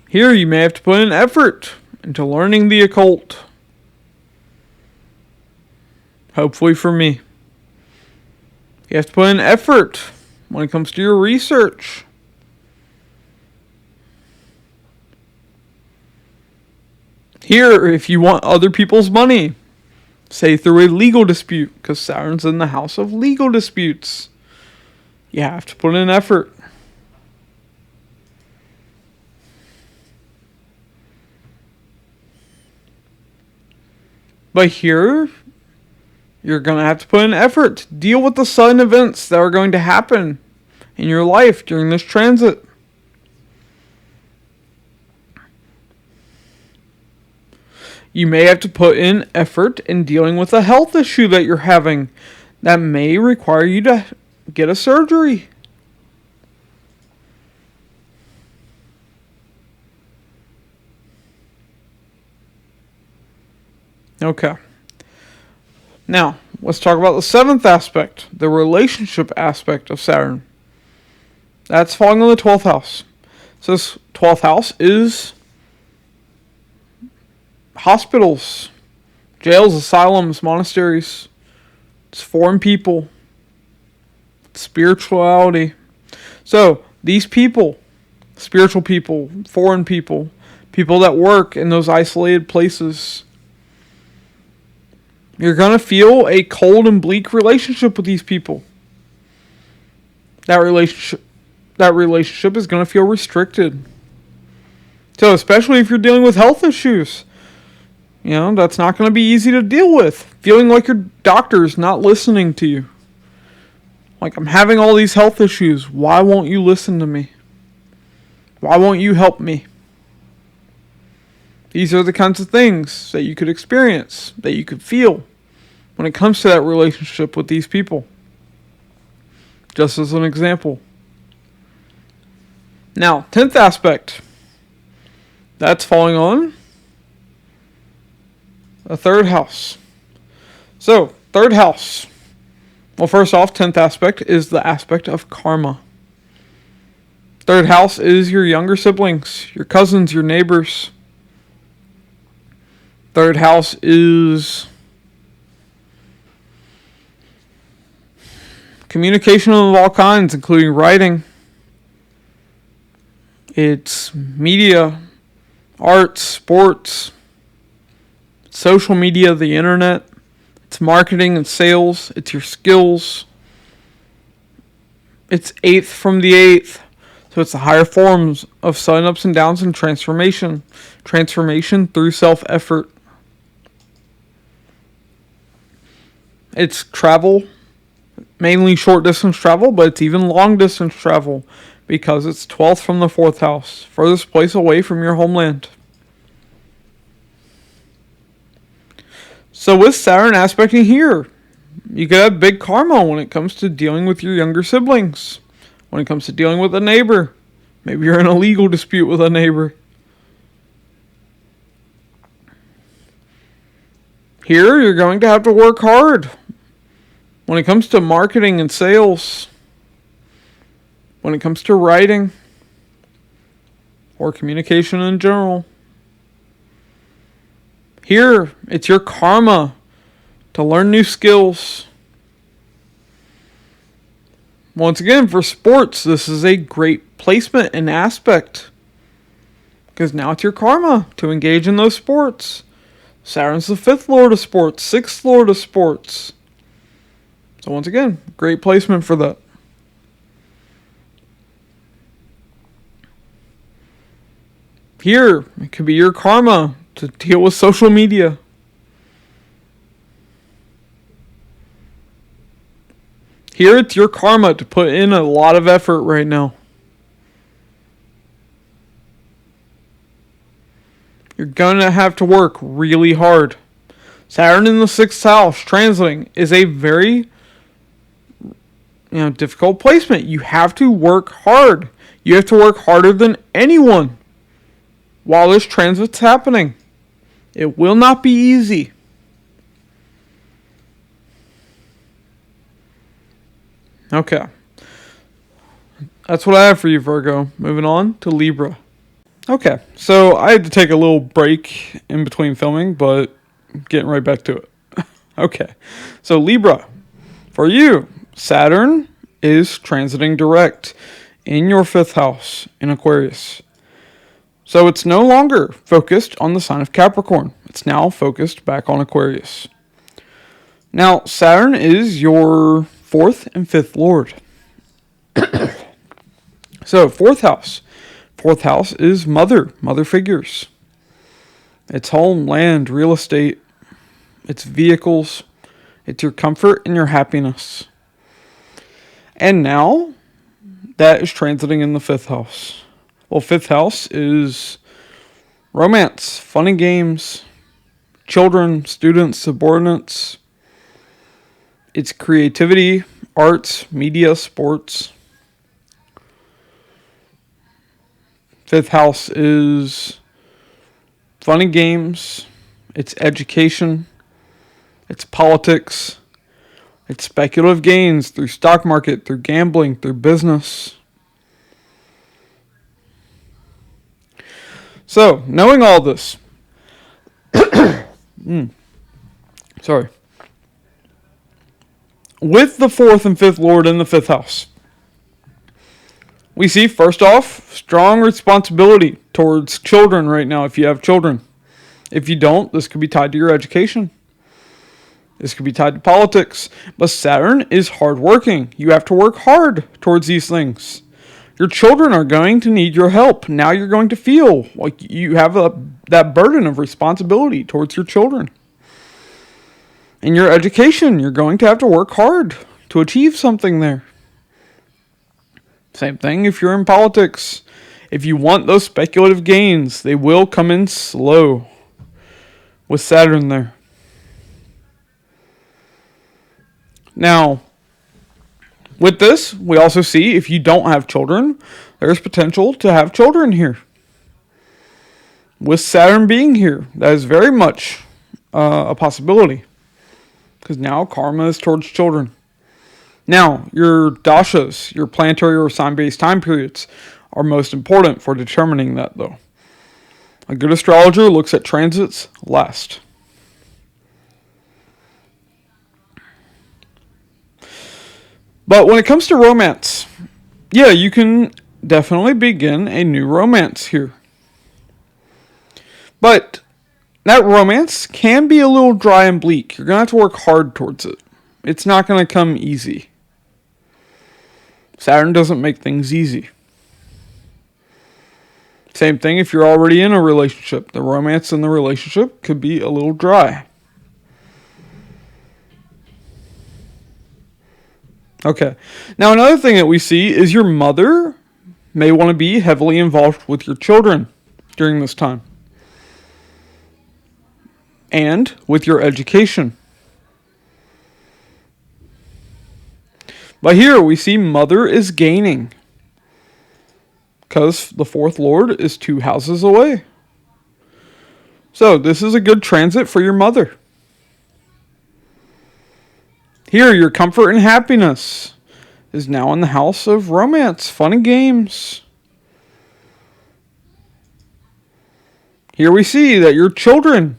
Here you may have to put in effort into learning the occult. Hopefully for me. You have to put in effort when it comes to your research. Here, if you want other people's money, say through a legal dispute, because Saturn's in the house of legal disputes. You have to put in effort. But here, you're going to have to put in effort to deal with the sudden events that are going to happen in your life during this transit. You may have to put in effort in dealing with a health issue that you're having that may require you to get a surgery. Okay. Now, let's talk about the 7th aspect, the relationship aspect of Saturn. That's falling on the 12th house. So this 12th house is hospitals, jails, asylums, monasteries. It's foreign people. It's spirituality. So these people, spiritual people, foreign people, people that work in those isolated places, you're going to feel a cold and bleak relationship with these people. that relationship is going to feel restricted. So especially if you're dealing with health issues, that's not going to be easy to deal with. Feeling like your doctor's not listening to you. Like, I'm having all these health issues. Why won't you listen to me? Why won't you help me? These are the kinds of things that you could experience, that you could feel when it comes to that relationship with these people. Just as an example. Now, 10th aspect. That's falling on the 3rd house. So, 3rd house. Well, first off, 10th aspect is the aspect of karma. 3rd house is your younger siblings, your cousins, your neighbors. 3rd house is communication of all kinds, including writing. It's media, arts, sports, social media, the internet. It's marketing and sales. It's your skills. It's 8th from the 8th. So it's the higher forms of sudden ups and downs and transformation. Transformation through self-effort. It's travel. Mainly short distance travel, but it's even long distance travel. Because it's 12th from the 4th house. Furthest place away from your homeland. So with Saturn aspecting here, you could have big karma when it comes to dealing with your younger siblings. When it comes to dealing with a neighbor. Maybe you're in a legal dispute with a neighbor. Here, you're going to have to work hard. When it comes to marketing and sales. When it comes to writing. Or communication in general. Here, it's your karma to learn new skills. Once again, for sports, this is a great placement and aspect. Because now it's your karma to engage in those sports. Saturn's the 5th lord of sports, 6th lord of sports. So once again, great placement for that. Here, it could be your karma to deal with social media. Here it's your karma to put in a lot of effort right now. You're going to have to work really hard. Saturn in the 6th house transiting is a very difficult placement. You have to work hard. You have to work harder than anyone while this transit's happening. It will not be easy. Okay. That's what I have for you, Virgo. Moving on to Libra. Okay, so I had to take a little break in between filming, but getting right back to it. Okay, so Libra. For you, Saturn is transiting direct in your 5th house in Aquarius. So it's no longer focused on the sign of Capricorn. It's now focused back on Aquarius. Now, Saturn is your 4th and 5th lord. So, 4th house. 4th house is mother figures. It's home, land, real estate. It's vehicles. It's your comfort and your happiness. And now, that is transiting in the 5th house. Well, 5th house is romance, fun and games, children, students, subordinates. It's creativity, arts, media, sports. 5th house is fun and games. It's education. It's politics. It's speculative gains through stock market, through gambling, through business. So, knowing all this, sorry, with the 4th and 5th lord in the 5th house, we see, first off, strong responsibility towards children right now if you have children. If you don't, this could be tied to your education. This could be tied to politics, but Saturn is hardworking. You have to work hard towards these things. Your children are going to need your help. Now you're going to feel like you have that burden of responsibility towards your children. In your education, you're going to have to work hard to achieve something there. Same thing if you're in politics. If you want those speculative gains, they will come in slow with Saturn there. Now, with this, we also see if you don't have children, there's potential to have children here. With Saturn being here, that is very much a possibility. Because now karma is towards children. Now, your dashas, your planetary or sign-based time periods, are most important for determining that, though. A good astrologer looks at transits last. But when it comes to romance, yeah, you can definitely begin a new romance here. But that romance can be a little dry and bleak. You're going to have to work hard towards it. It's not going to come easy. Saturn doesn't make things easy. Same thing if you're already in a relationship. The romance in the relationship could be a little dry. Okay. Now another thing that we see is your mother may want to be heavily involved with your children during this time. And with your education. But here we see mother is gaining. Because the fourth lord is 2 houses away. So this is a good transit for your mother. Here, your comfort and happiness is now in the house of romance, fun and games. Here we see that your children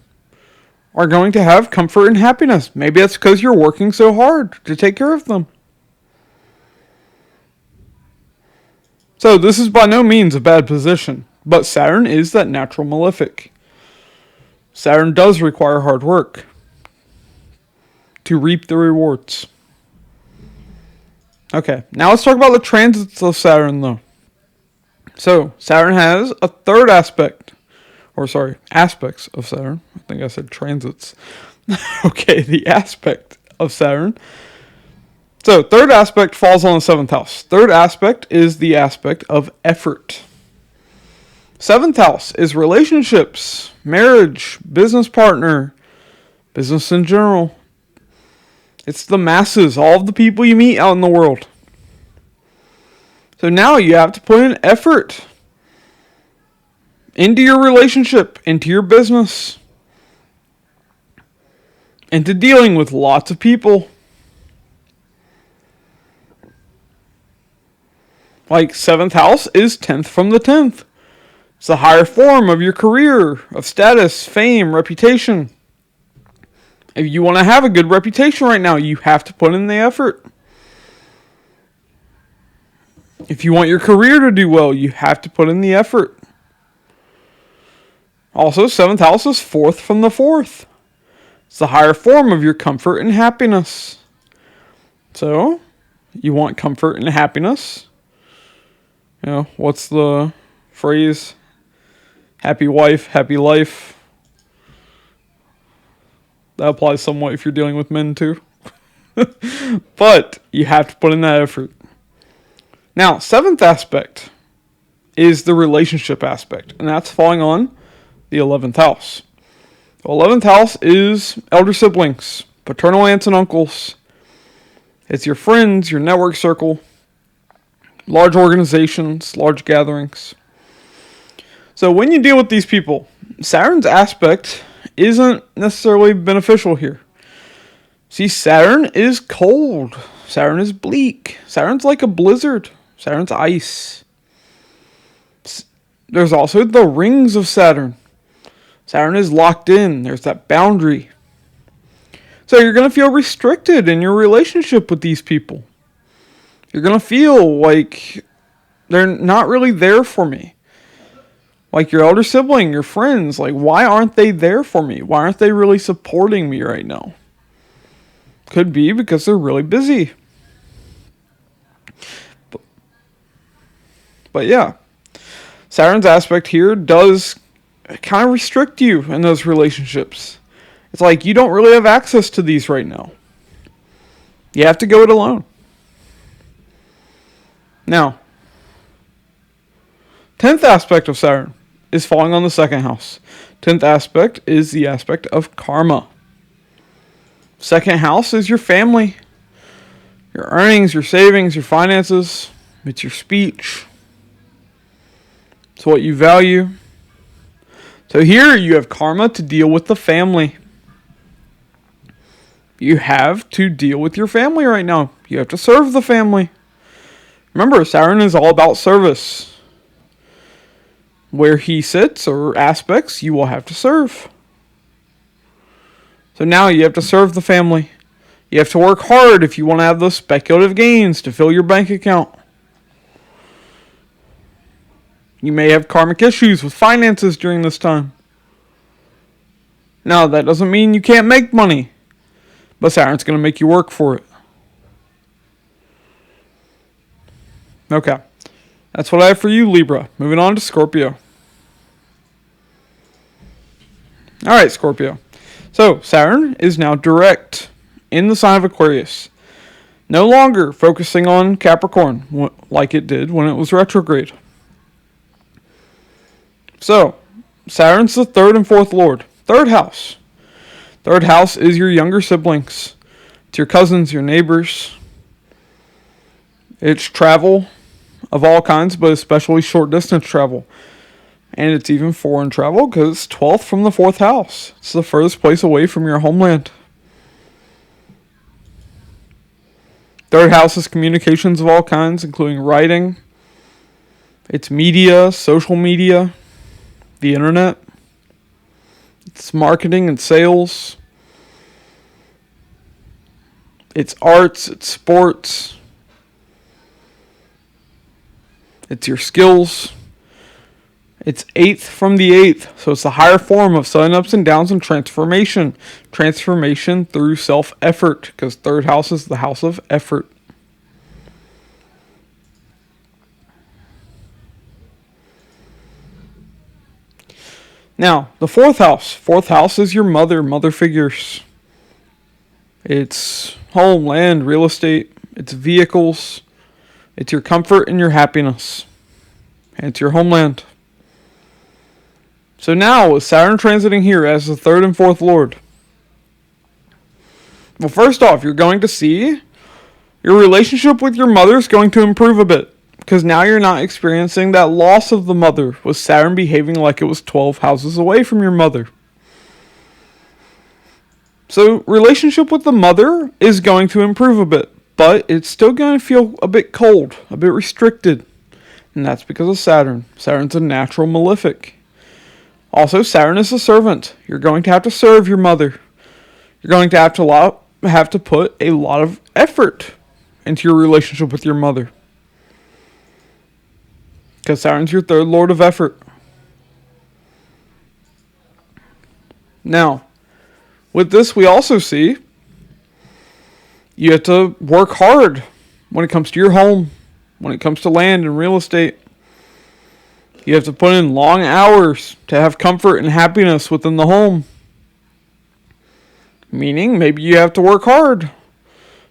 are going to have comfort and happiness. Maybe that's because you're working so hard to take care of them. So this is by no means a bad position, but Saturn is that natural malefic. Saturn does require hard work to reap the rewards. Okay, now let's talk about the transits of Saturn though. So Saturn has a third aspect. Aspects of Saturn. I think I said transits. Okay, the aspect of Saturn. So, third aspect falls on the 7th house. Third aspect is the aspect of effort. 7th house is relationships, marriage, business partner, business in general. It's the masses, all of the people you meet out in the world. So now you have to put in effort into your relationship, into your business, into dealing with lots of people. Like 7th house is 10th from the 10th. It's the higher form of your career, of status, fame, reputation. If you want to have a good reputation right now, you have to put in the effort. If you want your career to do well, you have to put in the effort. Also, 7th house is 4th from the 4th. It's the higher form of your comfort and happiness. So, you want comfort and happiness. You know, what's the phrase? Happy wife, happy life. That applies somewhat if you're dealing with men too. But you have to put in that effort. Now, 7th aspect is the relationship aspect, and that's falling on the 11th house. The 11th house is elder siblings, paternal aunts and uncles. It's your friends, your network circle, large organizations, large gatherings. So when you deal with these people, Saturn's aspect isn't necessarily beneficial here. See, Saturn is cold. Saturn is bleak. Saturn's like a blizzard. Saturn's ice. There's also the rings of Saturn. Saturn is locked in. There's that boundary. So you're going to feel restricted in your relationship with these people. You're going to feel like they're not really there for me. Like your elder sibling, your friends, like why aren't they there for me? Why aren't they really supporting me right now? could be because they're really busy. But yeah, Saturn's aspect here does kind of restrict you in those relationships. It's like you don't really have access to these right now. You have to go it alone. Now, 10th aspect of Saturn is falling on the second house. 10th aspect is the aspect of karma. Second house is your family, your earnings, your savings, your finances. It's your speech. It's what you value. So here you have karma to deal with the family. You have to deal with your family right now. You have to serve the family. Remember, Saturn is all about service. Where he sits or aspects, you will have to serve. So now you have to serve the family. You have to work hard if you want to have those speculative gains to fill your bank account. You may have karmic issues with finances during this time. Now, that doesn't mean you can't make money. But Saturn's going to make you work for it. Okay. That's what I have for you, Libra. Moving on to Scorpio. Alright, Scorpio. So, Saturn is now direct in the sign of Aquarius. No longer focusing on Capricorn like it did when it was retrograde. So, Saturn's the third and fourth lord. Third house. Third house is your younger siblings. It's your cousins, your neighbors. It's travel of all kinds, but especially short distance travel. And it's even foreign travel because it's 12th from the 4th house. It's the furthest place away from your homeland. Third house is communications of all kinds, including writing. It's media, social media, the internet. It's marketing and sales. It's arts, it's sports. It's your skills. It's 8th from the 8th. So it's the higher form of sudden ups and downs and transformation. Transformation through self-effort. Because third house is the house of effort. Now, the fourth house. Fourth house is your mother figures. It's home, land, real estate. It's vehicles. It's your comfort and your happiness. And it's your homeland. So now, with Saturn transiting here as the third and fourth lord. Well, first off, you're going to see your relationship with your mother is going to improve a bit. Because now you're not experiencing that loss of the mother, with Saturn behaving like it was 12 houses away from your mother. So, relationship with the mother is going to improve a bit, but it's still going to feel a bit cold, a bit restricted. And that's because of Saturn. Saturn's a natural malefic. Also, Saturn is a servant. You're going to have to serve your mother. You're going to have to put a lot of effort into your relationship with your mother. Because Saturn's your third lord of effort. Now, with this we also see you have to work hard when it comes to your home, when it comes to land and real estate. You have to put in long hours to have comfort and happiness within the home. Meaning, maybe you have to work hard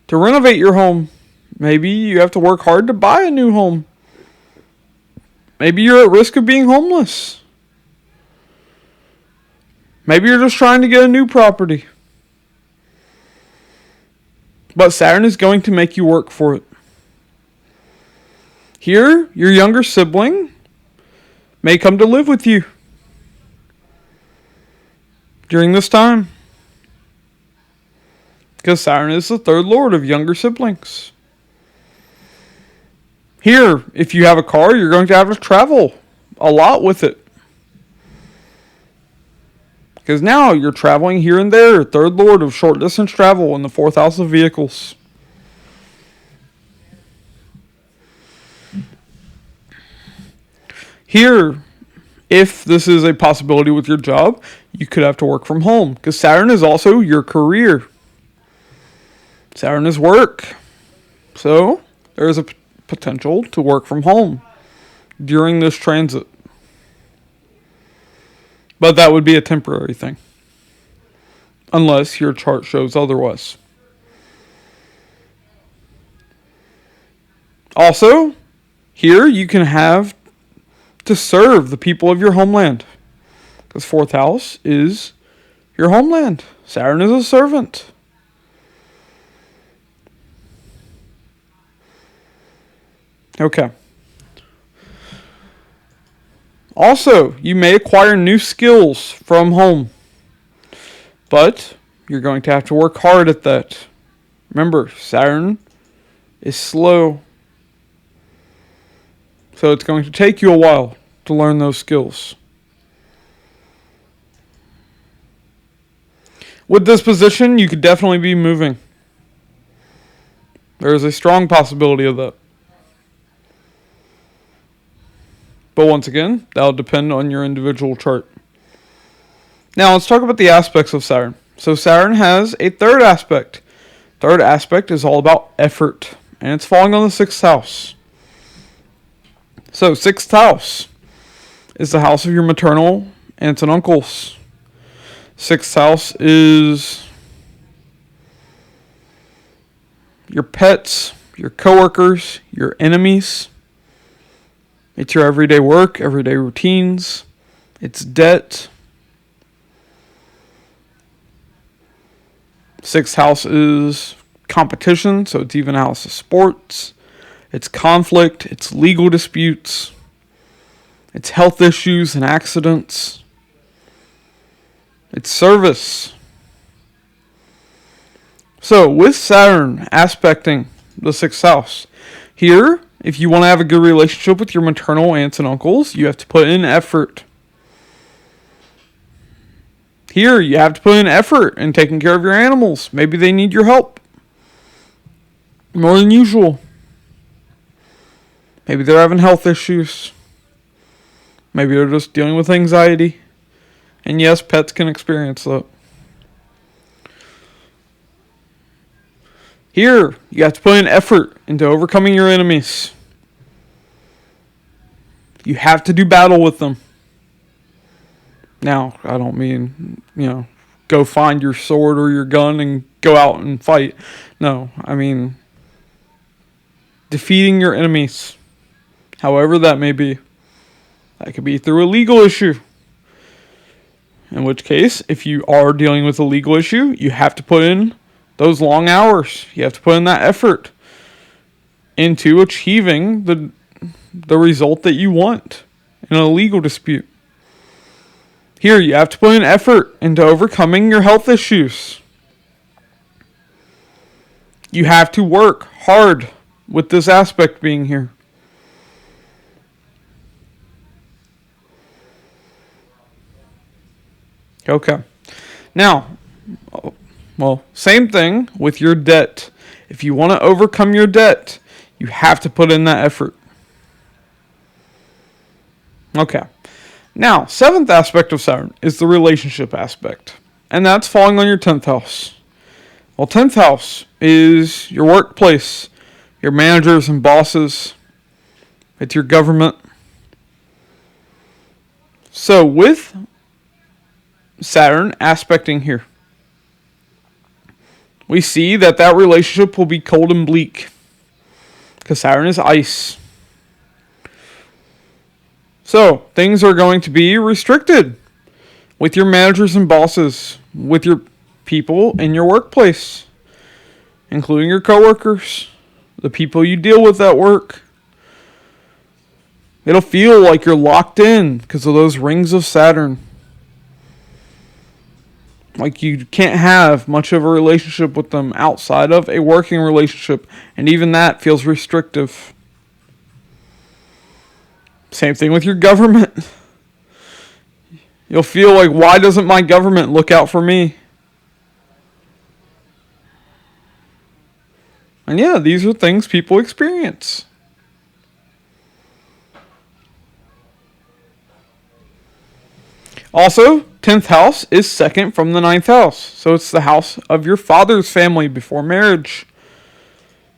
to renovate your home. Maybe you have to work hard to buy a new home. Maybe you're at risk of being homeless. Maybe you're just trying to get a new property. But Saturn is going to make you work for it. Here, your younger sibling may come to live with you during this time. Because Saturn is the third lord of younger siblings. Here, if you have a car, you're going to have to travel a lot with it. Because now you're traveling here and there. Third lord of short distance travel in the fourth house of vehicles. Here, if this is a possibility with your job, you could have to work from home. Because Saturn is also your career. Saturn is work. So there is a potential to work from home during this transit. But that would be a temporary thing, unless your chart shows otherwise. Also, here you can have to serve the people of your homeland, because 4th house is your homeland. Saturn is a servant. Okay. Also, you may acquire new skills from home, but you're going to have to work hard at that. Remember, Saturn is slow, so it's going to take you a while to learn those skills. With this position, you could definitely be moving. There is a strong possibility of that. But once again, that'll depend on your individual chart. Now, let's talk about the aspects of Saturn. So Saturn has a third aspect. Third aspect is all about effort, and it's falling on the 6th house. So 6th house is the house of your maternal aunts and uncles. 6th house is your pets, your coworkers, your enemies. It's your everyday work, everyday routines. It's debt. 6th house is competition, so it's even a house of sports. It's conflict, it's legal disputes. It's health issues and accidents. It's service. So with Saturn aspecting the 6th house, here, if you want to have a good relationship with your maternal aunts and uncles, you have to put in effort. Here, you have to put in effort in taking care of your animals. Maybe they need your help more than usual. Maybe they're having health issues. Maybe they're just dealing with anxiety. And yes, pets can experience that. Here, you have to put in effort into overcoming your enemies. You have to do battle with them. Now, I don't mean, go find your sword or your gun and go out and fight. No, I mean defeating your enemies, however that may be. That could be through a legal issue. In which case, if you are dealing with a legal issue, you have to put in those long hours. You have to put in that effort into achieving the result that you want in a legal dispute. Here, you have to put in effort into overcoming your health issues. You have to work hard with this aspect being here. Okay. Now, same thing with your debt. If you want to overcome your debt, you have to put in that effort. Okay. Now, 7th aspect of Saturn is the relationship aspect. And that's falling on your 10th house. Well, 10th house is your workplace, your managers and bosses. It's your government. So, with Saturn aspecting here, we see that relationship will be cold and bleak, because Saturn is ice. So, things are going to be restricted with your managers and bosses, with your people in your workplace, including your coworkers, the people you deal with at work. It'll feel like you're locked in because of those rings of Saturn. Like you can't have much of a relationship with them outside of a working relationship, and even that feels restrictive. Same thing with your government. You'll feel like, why doesn't my government look out for me? And yeah, these are things people experience. Also, 10th house is second from the 9th house. So it's the house of your father's family before marriage.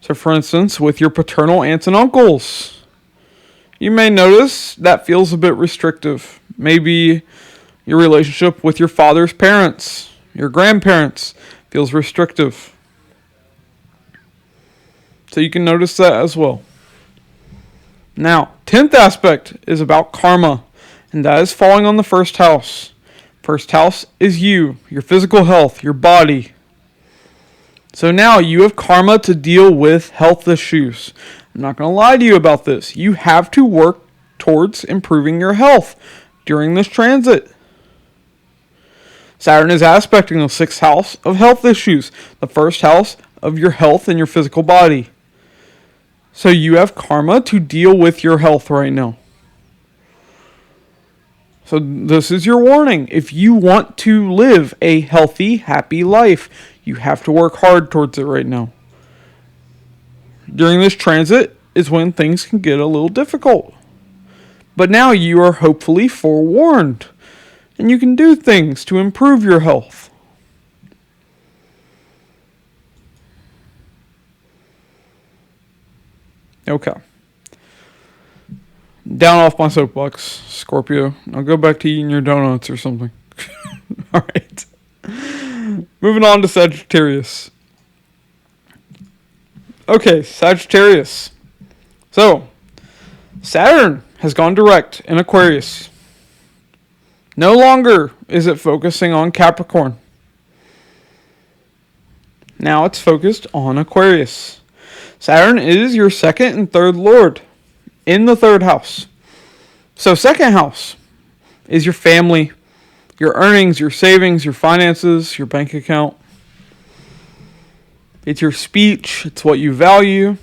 So for instance, with your paternal aunts and uncles, you may notice that feels a bit restrictive. Maybe your relationship with your father's parents, your grandparents, feels restrictive. So you can notice that as well. Now, 10th aspect is about karma, and that is falling on the first house. First house is you, your physical health, your body. So now you have karma to deal with health issues. I'm not going to lie to you about this. You have to work towards improving your health during this transit. Saturn is aspecting the 6th house of health issues, the first house of your health and your physical body. So you have karma to deal with your health right now. So this is your warning. If you want to live a healthy, happy life, you have to work hard towards it right now. During this transit is when things can get a little difficult. But now you are hopefully forewarned, and you can do things to improve your health. Okay. Down off my soapbox, Scorpio. I'll go back to eating your donuts or something. Alright. Moving on to Sagittarius. Okay, Sagittarius. So, Saturn has gone direct in Aquarius. No longer is it focusing on Capricorn. Now it's focused on Aquarius. Saturn is your second and third lord in the third house. So second house is your family, your earnings, your savings, your finances, your bank account. It's your speech. It's what you value.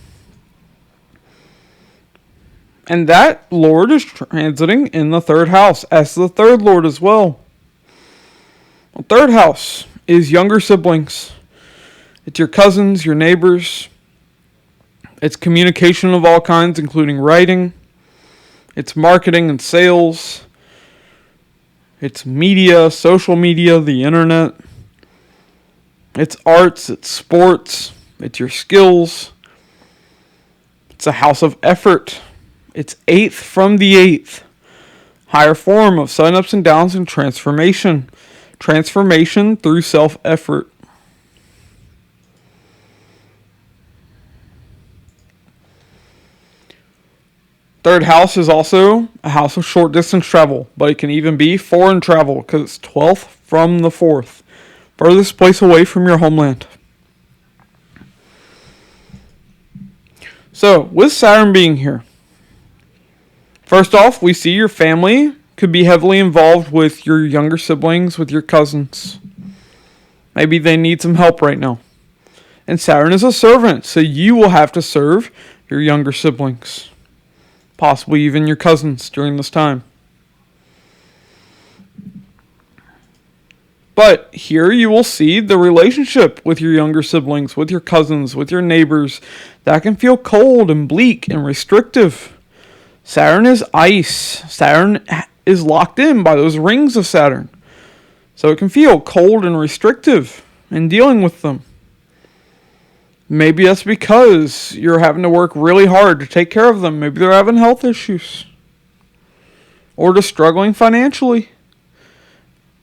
And that lord is transiting in the third house as the third lord as well. The third house is younger siblings. It's your cousins, your neighbors. It's communication of all kinds, including writing. It's marketing and sales. It's media, social media, the internet. It's arts, it's sports. It's your skills. It's a house of effort. It's 8th from the 8th. Higher form of sun ups and downs and transformation. Transformation through self-effort. Third house is also a house of short distance travel, but it can even be foreign travel because it's 12th from the 4th. Furthest place away from your homeland. So, with Saturn being here, first off, we see your family could be heavily involved with your younger siblings, with your cousins. Maybe they need some help right now. And Saturn is a servant, so you will have to serve your younger siblings. Possibly even your cousins during this time. But here you will see the relationship with your younger siblings, with your cousins, with your neighbors. That can feel cold and bleak and restrictive. Saturn is ice. Saturn is locked in by those rings of Saturn. So it can feel cold and restrictive in dealing with them. Maybe that's because you're having to work really hard to take care of them. Maybe they're having health issues. Or just struggling financially.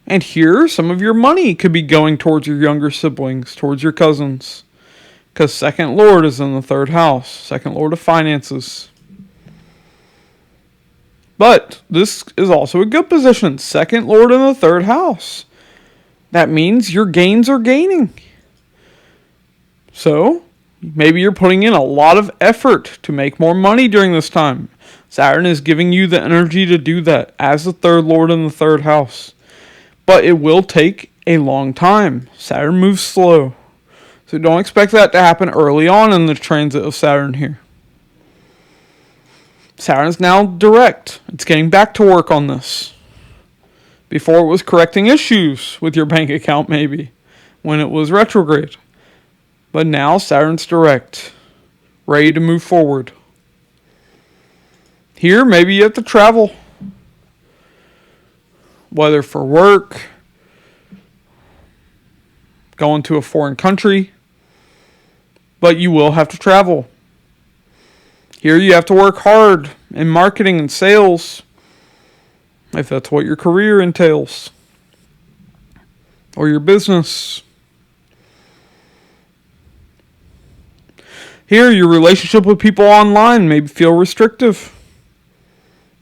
And here, some of your money could be going towards your younger siblings, towards your cousins. Because second lord is in the third house. Second lord of finances. But this is also a good position. Second lord in the third house. That means your gains are gaining. So, maybe you're putting in a lot of effort to make more money during this time. Saturn is giving you the energy to do that as the third lord in the third house. But it will take a long time. Saturn moves slow. So don't expect that to happen early on in the transit of Saturn here. Saturn is now direct. It's getting back to work on this. Before it was correcting issues with your bank account maybe, when it was retrograde. But now Saturn's direct, ready to move forward. Here, maybe you have to travel. whether for work, going to a foreign country, but you will have to travel. Here you have to work hard in marketing and sales, if that's what your career entails, or your business. Here, your relationship with people online may feel restrictive,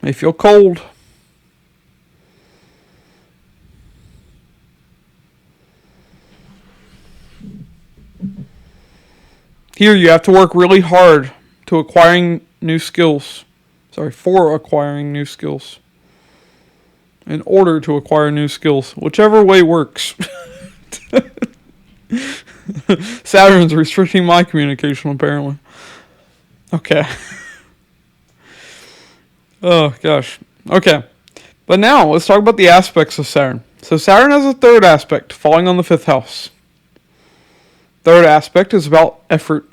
may feel cold. Here, you have to work really hard to acquiring new skills. For acquiring new skills. In order to acquire new skills. Whichever way works. Saturn's restricting my communication, apparently. Okay. Oh, gosh. Okay. But now, let's talk about the aspects of Saturn. So Saturn has a third aspect, falling on the 5th house. Third aspect is about effort.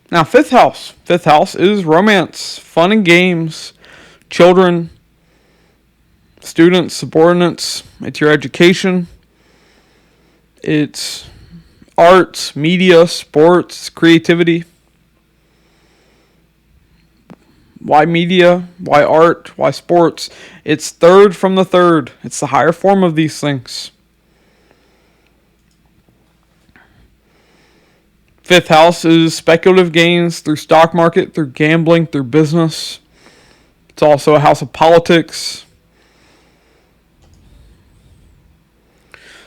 Now, 5th house. 5th house is romance, fun and games, children, students, subordinates. It's your education. It's arts, media, sports, creativity. Why media? Why art? Why sports? It's third from the third. It's the higher form of these things. 5th house is speculative gains through stock market, through gambling, through business. It's also a house of politics.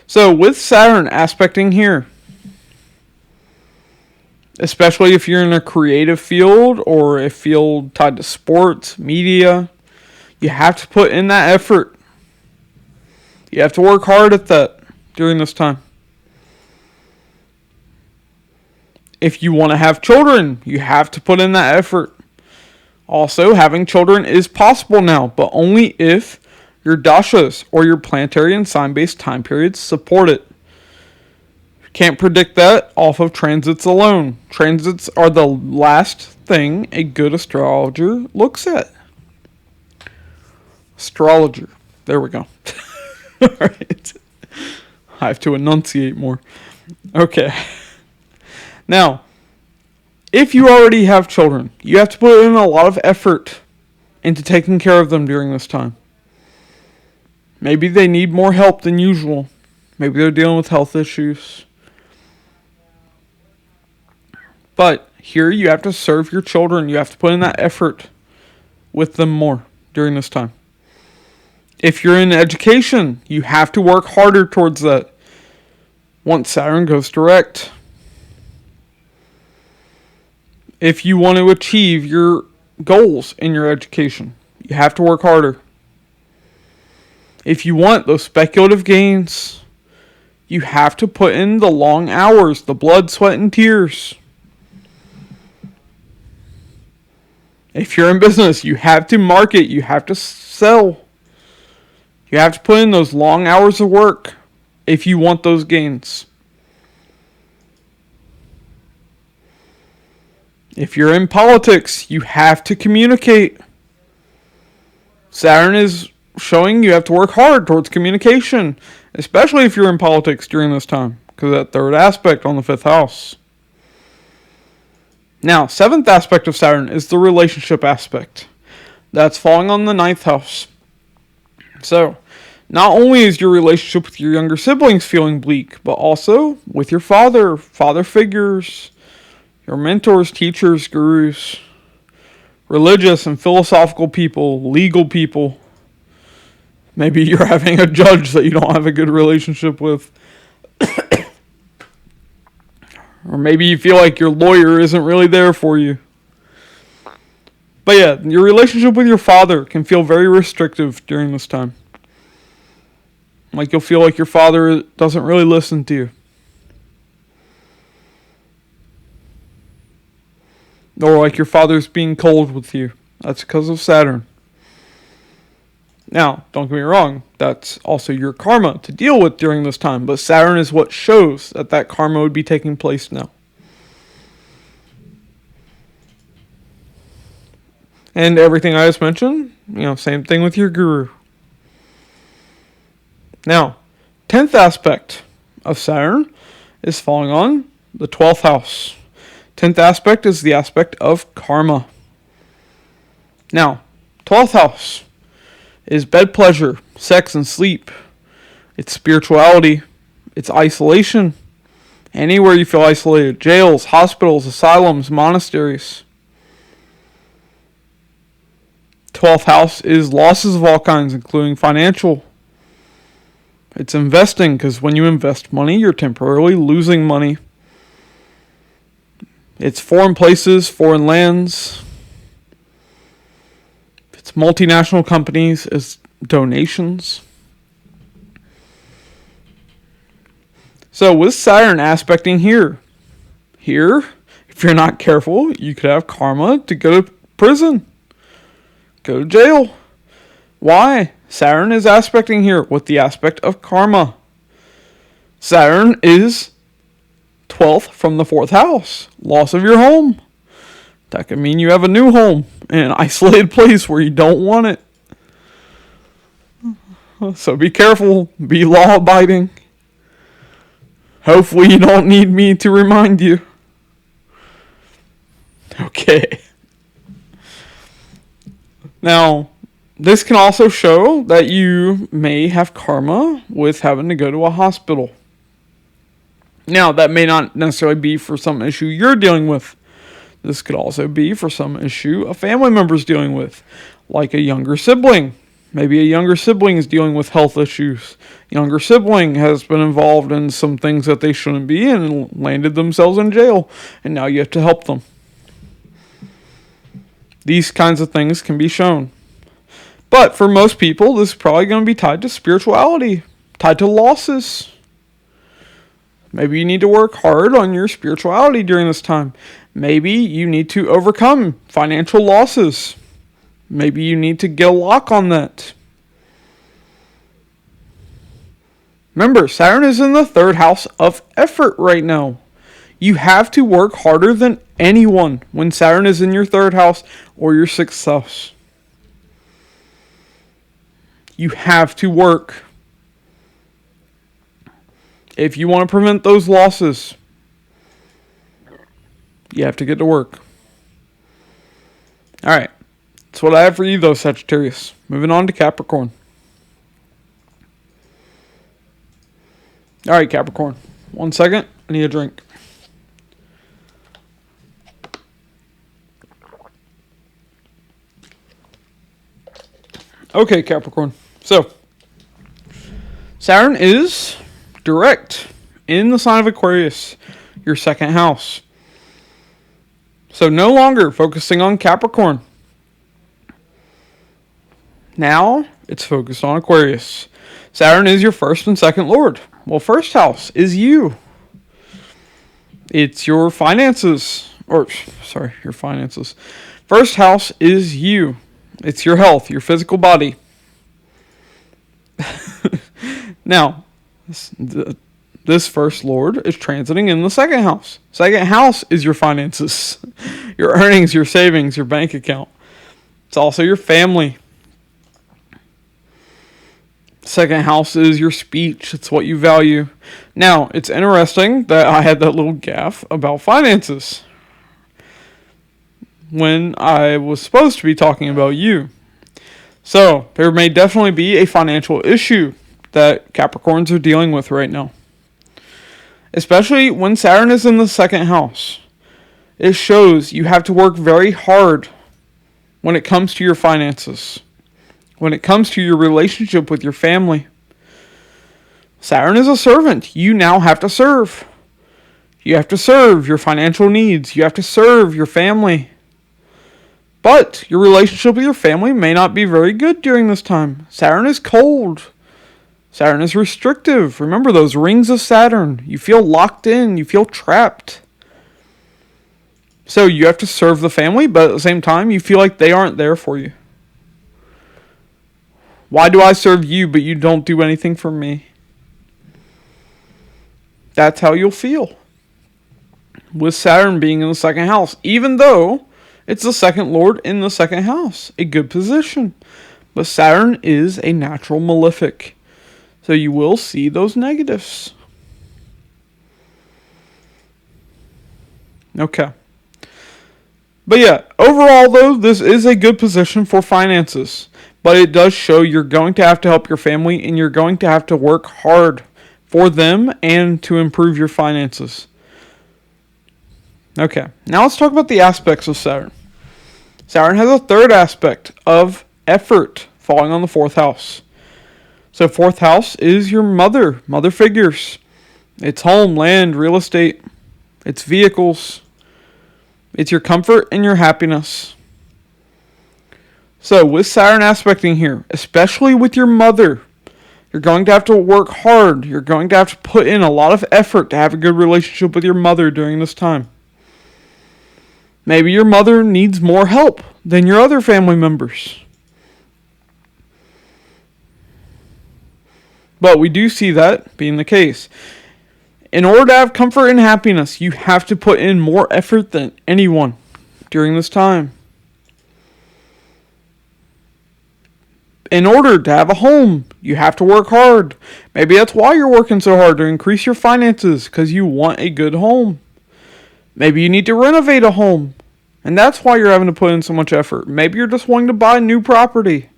So with Saturn aspecting here, especially if you're in a creative field or a field tied to sports, media, you have to put in that effort. You have to work hard at that during this time. If you want to have children, you have to put in that effort. Also, having children is possible now, but only if your dashas or your planetary and sign-based time periods support it. You can't predict that off of transits alone. Transits are the last thing a good astrologer looks at. Astrologer. There we go. Alright. I have to enunciate more. Okay. Now, if you already have children, you have to put in a lot of effort into taking care of them during this time. Maybe they need more help than usual. Maybe they're dealing with health issues. But here you have to serve your children. You have to put in that effort with them more during this time. If you're in education, you have to work harder towards that once Saturn goes direct. If you want to achieve your goals in your education, you have to work harder. If you want those speculative gains, you have to put in the long hours, the blood, sweat, and tears. If you're in business, you have to market, you have to sell. You have to put in those long hours of work if you want those gains. If you're in politics, you have to communicate. Saturn is showing you have to work hard towards communication, especially if you're in politics during this time, because of that third aspect on the 5th house. Now, 7th aspect of Saturn is the relationship aspect. That's falling on the 9th house. So, not only is your relationship with your younger siblings feeling bleak, but also with your father figures, your mentors, teachers, gurus, religious and philosophical people, legal people. Maybe you're having a judge that you don't have a good relationship with. Or maybe you feel like your lawyer isn't really there for you. But yeah, your relationship with your father can feel very restrictive during this time. Like you'll feel like your father doesn't really listen to you. Or like your father's being cold with you. That's because of Saturn. Now, don't get me wrong, that's also your karma to deal with during this time. But Saturn is what shows that that karma would be taking place now. And everything I just mentioned, same thing with your guru. Now, 10th aspect of Saturn is falling on the 12th house. 10th aspect is the aspect of karma. Now, 12th house is bed pleasure, sex and sleep. It's spirituality. It's isolation. Anywhere you feel isolated. Jails, hospitals, asylums, monasteries. 12th house is losses of all kinds, including financial. It's investing, because when you invest money, you're temporarily losing money. It's foreign places, foreign lands. It's multinational companies. It's donations. So with Saturn aspecting here, if you're not careful, you could have karma to go to prison, go to jail. Why? Saturn is aspecting here with the aspect of karma. Saturn is 12th from the 4th house. Loss of your home. That could mean you have a new home in an isolated place where you don't want it. So be careful. Be law-abiding. Hopefully you don't need me to remind you. Okay. Now, this can also show that you may have karma with having to go to a hospital. Now, that may not necessarily be for some issue you're dealing with. This could also be for some issue a family member's dealing with, like a younger sibling. Maybe a younger sibling is dealing with health issues. Younger sibling has been involved in some things that they shouldn't be in and landed themselves in jail, and now you have to help them. These kinds of things can be shown. But for most people, this is probably going to be tied to spirituality, tied to losses. Maybe you need to work hard on your spirituality during this time. Maybe you need to overcome financial losses. Maybe you need to get a lock on that. Remember, Saturn is in the 3rd house of effort right now. You have to work harder than anyone when Saturn is in your 3rd house or your 6th house. You have to work. If you want to prevent those losses, you have to get to work. All right. That's what I have for you, though, Sagittarius. Moving on to Capricorn. All right, Capricorn. 1 second. I need a drink. Okay, Capricorn. So, Saturn is direct in the sign of Aquarius, your 2nd house. So, no longer focusing on Capricorn. Now, it's focused on Aquarius. Saturn is your 1st and 2nd lord. Well, 1st house is you. It's your finances. Your finances. 1st house is you. It's your health, your physical body. Now, this 1st lord is transiting in the 2nd house. 2nd house is your finances, your earnings, your savings, your bank account. It's also your family. 2nd house is your speech. It's what you value. Now, it's interesting that I had that little gaffe about finances when I was supposed to be talking about you. So, there may definitely be a financial issue that Capricorns are dealing with right now. Especially when Saturn is in the 2nd house. It shows you have to work very hard when it comes to your finances. When it comes to your relationship with your family. Saturn is a servant. You now have to serve. You have to serve your financial needs. You have to serve your family. But your relationship with your family may not be very good during this time. Saturn is cold. Saturn is restrictive. Remember those rings of Saturn. You feel locked in. You feel trapped. So you have to serve the family, but at the same time, you feel like they aren't there for you. Why do I serve you, but you don't do anything for me? That's how you'll feel with Saturn being in the 2nd house, even though it's the 2nd lord in the 2nd house, a good position. But Saturn is a natural malefic. So you will see those negatives. Okay. But yeah, overall though, this is a good position for finances. But it does show you're going to have to help your family and you're going to have to work hard for them and to improve your finances. Okay, now let's talk about the aspects of Saturn. Saturn has a third aspect of effort falling on the fourth house. So fourth house is your mother figures. It's home, land, real estate. It's vehicles. It's your comfort and your happiness. So with Saturn aspecting here, especially with your mother, you're going to have to work hard. You're going to have to put in a lot of effort to have a good relationship with your mother during this time. Maybe your mother needs more help than your other family members. But we do see that being the case. In order to have comfort and happiness, you have to put in more effort than anyone during this time. In order to have a home, you have to work hard. Maybe that's why you're working so hard, to increase your finances, because you want a good home. Maybe you need to renovate a home, and that's why you're having to put in so much effort. Maybe you're just wanting to buy new property.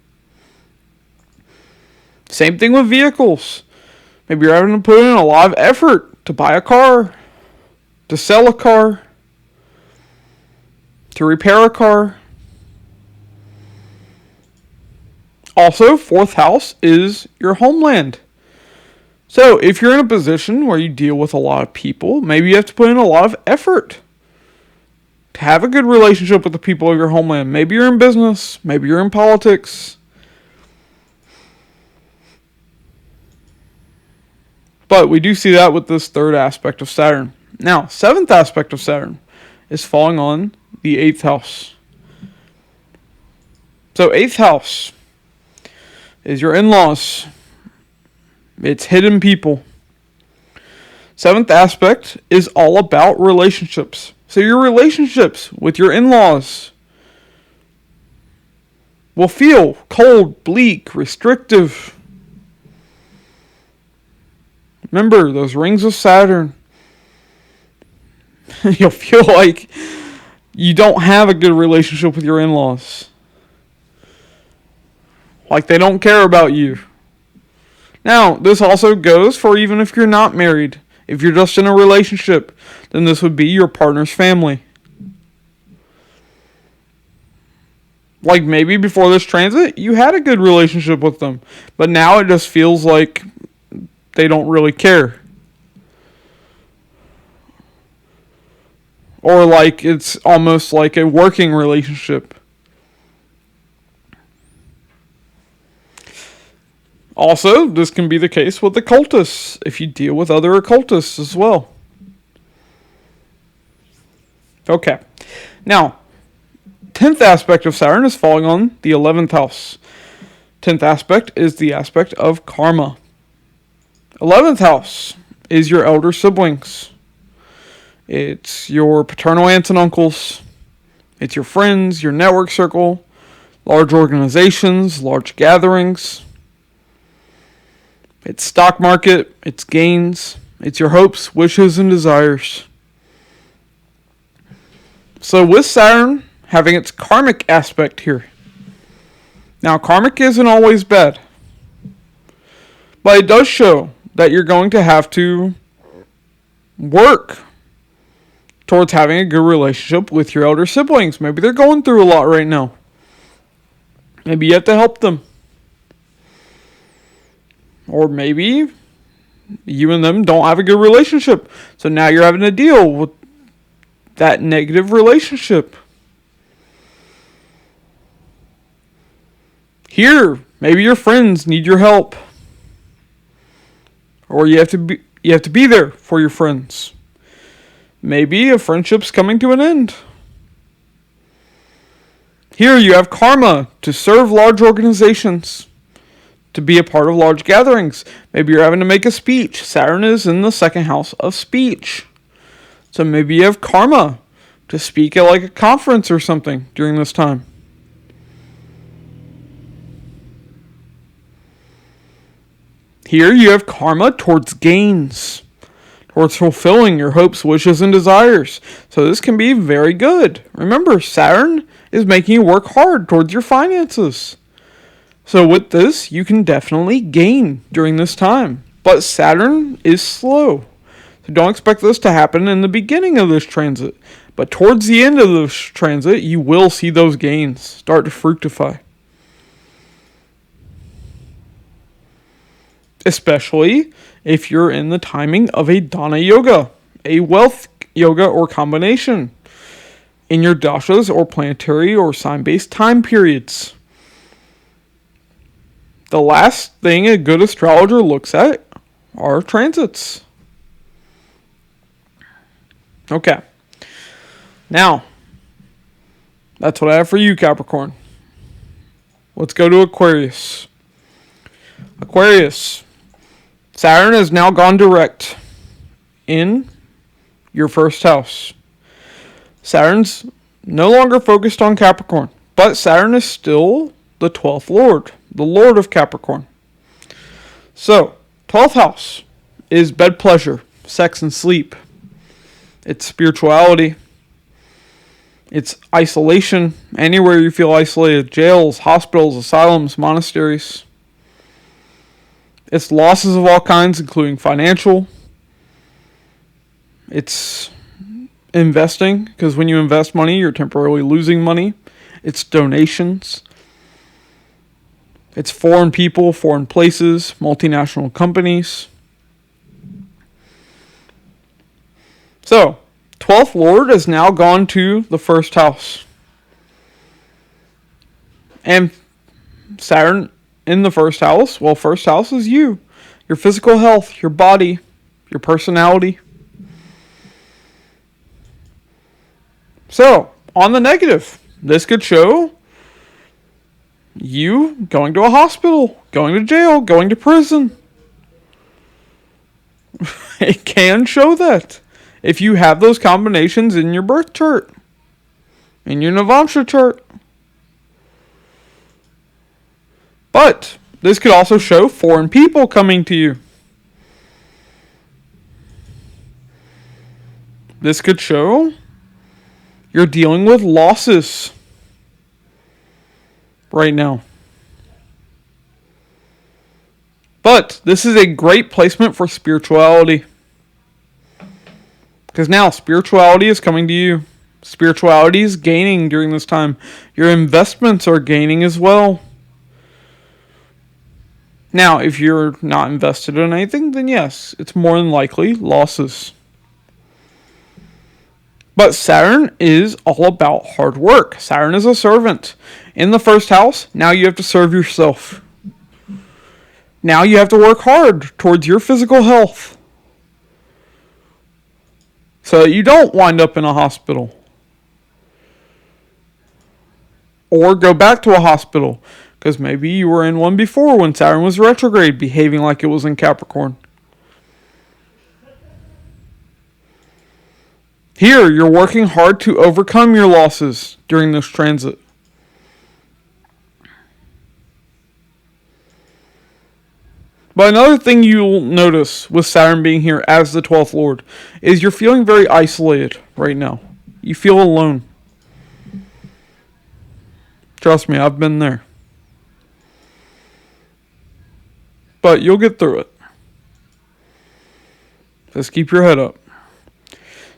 Same thing with vehicles. Maybe you're having to put in a lot of effort to buy a car, to sell a car, to repair a car. Also, fourth house is your homeland. So if you're in a position where you deal with a lot of people, maybe you have to put in a lot of effort to have a good relationship with the people of your homeland. Maybe you're in business, maybe you're in politics. But we do see that with this third aspect of Saturn. Now, seventh aspect of Saturn is falling on the eighth house. So eighth house is your in-laws. It's hidden people. Seventh aspect is all about relationships. So your relationships with your in-laws will feel cold, bleak, restrictive. Remember, those rings of Saturn. You'll feel like you don't have a good relationship with your in-laws. Like they don't care about you. Now, this also goes for even if you're not married. If you're just in a relationship, then this would be your partner's family. Like maybe before this transit, you had a good relationship with them. But now it just feels like they don't really care. Or like it's almost like a working relationship. Also, this can be the case with occultists, if you deal with other occultists as well. Okay. Now, 10th aspect of Saturn is falling on the 11th house. 10th aspect is the aspect of karma. 11th house is your elder siblings. It's your paternal aunts and uncles. It's your friends, your network circle, large organizations, large gatherings. It's stock market, it's gains, it's your hopes, wishes, and desires. So with Saturn having its karmic aspect here. Now, karmic isn't always bad. But it does show that you're going to have to work towards having a good relationship with your elder siblings. Maybe they're going through a lot right now. Maybe you have to help them. Or maybe you and them don't have a good relationship. So now you're having to deal with that negative relationship. Here, maybe your friends need your help. Or you have to be there for your friends. Maybe a friendship's coming to an end. Here you have karma to serve large organizations, to be a part of large gatherings. Maybe you're having to make a speech. Saturn is in the second house of speech. So maybe you have karma to speak at like a conference or something during this time. Here you have karma towards gains, towards fulfilling your hopes, wishes, and desires. So this can be very good. Remember, Saturn is making you work hard towards your finances. So with this, you can definitely gain during this time. But Saturn is slow. So don't expect this to happen in the beginning of this transit. But towards the end of this transit, you will see those gains start to fructify. Especially if you're in the timing of a Dana Yoga, a wealth yoga or combination in your dashas or planetary or sign-based time periods. The last thing a good astrologer looks at are transits. Okay. Now, that's what I have for you, Capricorn. Let's go to Aquarius. Aquarius. Saturn has now gone direct in your first house. Saturn's no longer focused on Capricorn, but Saturn is still the 12th lord, the lord of Capricorn. So, 12th house is bed pleasure, sex and sleep. It's spirituality. It's isolation. Anywhere you feel isolated. Jails, hospitals, asylums, monasteries. It's losses of all kinds, including financial. It's investing, because when you invest money, you're temporarily losing money. It's donations. It's foreign people, foreign places, multinational companies. So, 12th Lord has now gone to the first house. And Saturn in the first house, well, first house is you. Your physical health, your body, your personality. So, on the negative, this could show you going to a hospital, going to jail, going to prison. It can show that if you have those combinations in your birth chart, in your Navamsha chart. But this could also show foreign people coming to you. This could show you're dealing with losses right now. But this is a great placement for spirituality. Because now spirituality is coming to you. Spirituality is gaining during this time. Your investments are gaining as well. Now, if you're not invested in anything, then yes, it's more than likely losses. But Saturn is all about hard work. Saturn is a servant. In the first house, now you have to serve yourself. Now you have to work hard towards your physical health, so that you don't wind up in a hospital. Or go back to a hospital. Because maybe you were in one before when Saturn was retrograde, behaving like it was in Capricorn. Here, you're working hard to overcome your losses during this transit. But another thing you'll notice with Saturn being here as the 12th Lord is you're feeling very isolated right now. You feel alone. Trust me, I've been there. But you'll get through it. Just keep your head up.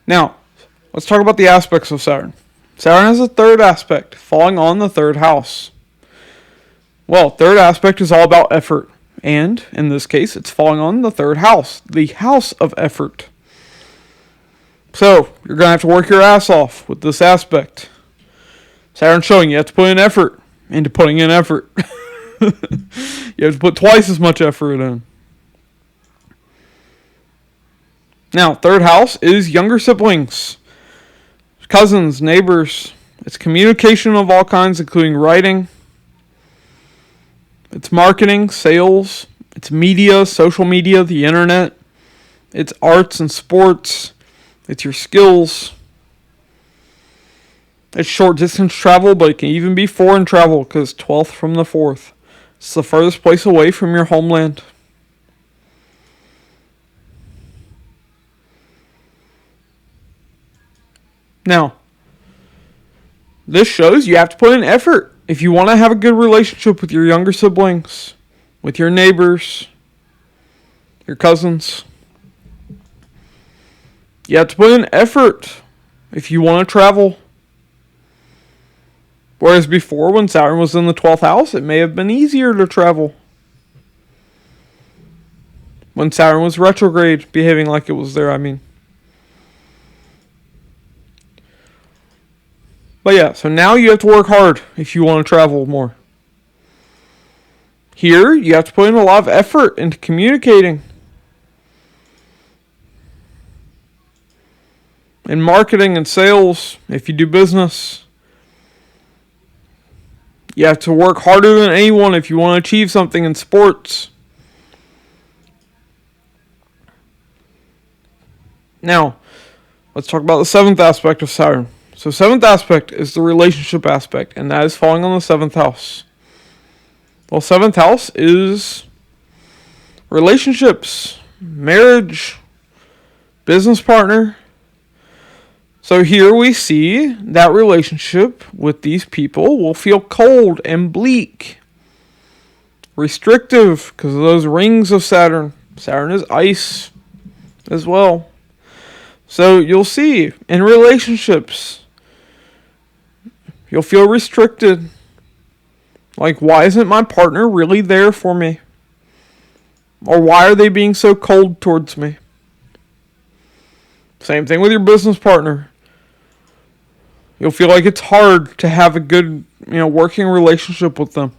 Now, let's talk about the aspects of Saturn. Saturn has a third aspect, falling on the third house. Well, third aspect is all about effort. And, in this case, it's falling on the third house, the house of effort. So, you're going to have to work your ass off with this aspect. Saturn's showing you have to put in effort into putting in effort. You have to put twice as much effort in. Now, third house is younger siblings, cousins, neighbors. It's communication of all kinds, including writing. It's marketing, sales. It's media, social media, the internet. It's arts and sports. It's your skills. It's short distance travel, but it can even be foreign travel because 12th from the 4th. It's the furthest place away from your homeland. Now, this shows you have to put in effort if you want to have a good relationship with your younger siblings, with your neighbors, your cousins. You have to put in effort if you want to travel. Whereas before, when Saturn was in the 12th house, it may have been easier to travel. When Saturn was retrograde, behaving like it was there, I mean. But yeah, so now you have to work hard if you want to travel more. Here, you have to put in a lot of effort into communicating. In marketing and sales, if you do business. You have to work harder than anyone if you want to achieve something in sports. Now, let's talk about the 7th aspect of Saturn. So 7th aspect is the relationship aspect, and that is falling on the 7th house. Well, 7th house is relationships, marriage, business partner. So here we see that relationship with these people will feel cold and bleak, restrictive because of those rings of Saturn. Saturn is ice as well. So you'll see in relationships, you'll feel restricted. Like, why isn't my partner really there for me? Or why are they being so cold towards me? Same thing with your business partner. You'll feel like it's hard to have a good, working relationship with them.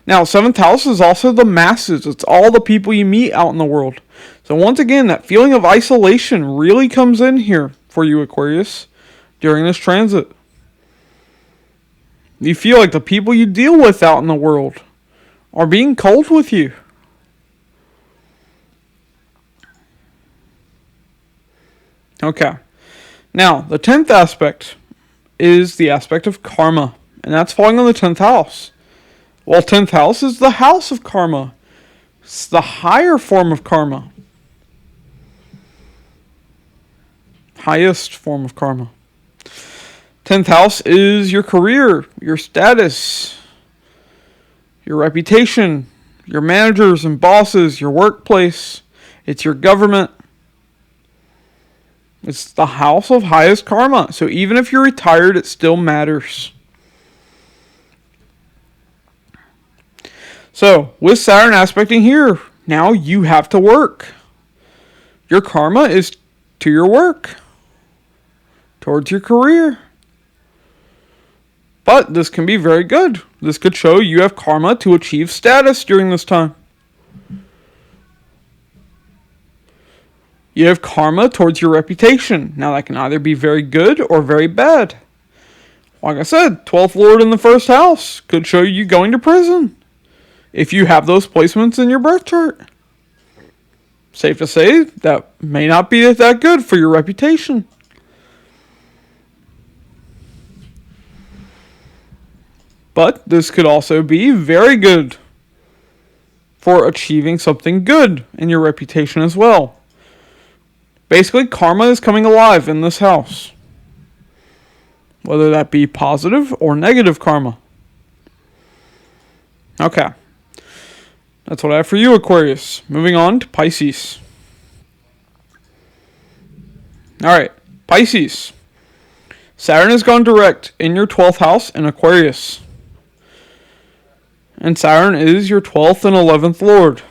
Now, 7th house is also the masses. It's all the people you meet out in the world. So once again, that feeling of isolation really comes in here for you, Aquarius, during this transit. You feel like the people you deal with out in the world are being cold with you. Okay. Now, the 10th aspect is the aspect of karma, and that's falling on the 10th house. Well, 10th house is the house of karma. It's the higher form of karma. Highest form of karma. 10th house is your career, your status, your reputation, your managers and bosses, your workplace. It's your government. It's the house of highest karma. So even if you're retired, it still matters. So with Saturn aspecting here, now you have to work. Your karma is to your work, towards your career. But this can be very good. This could show you have karma to achieve status during this time. You have karma towards your reputation. Now that can either be very good or very bad. Like I said, 12th Lord in the 1st house could show you going to prison if you have those placements in your birth chart. Safe to say that may not be that good for your reputation. But this could also be very good for achieving something good in your reputation as well. Basically, karma is coming alive in this house. Whether that be positive or negative karma. Okay. That's what I have for you, Aquarius. Moving on to Pisces. Alright, Pisces. Saturn has gone direct in your 12th house in Aquarius. And Saturn is your 12th and 11th Lord.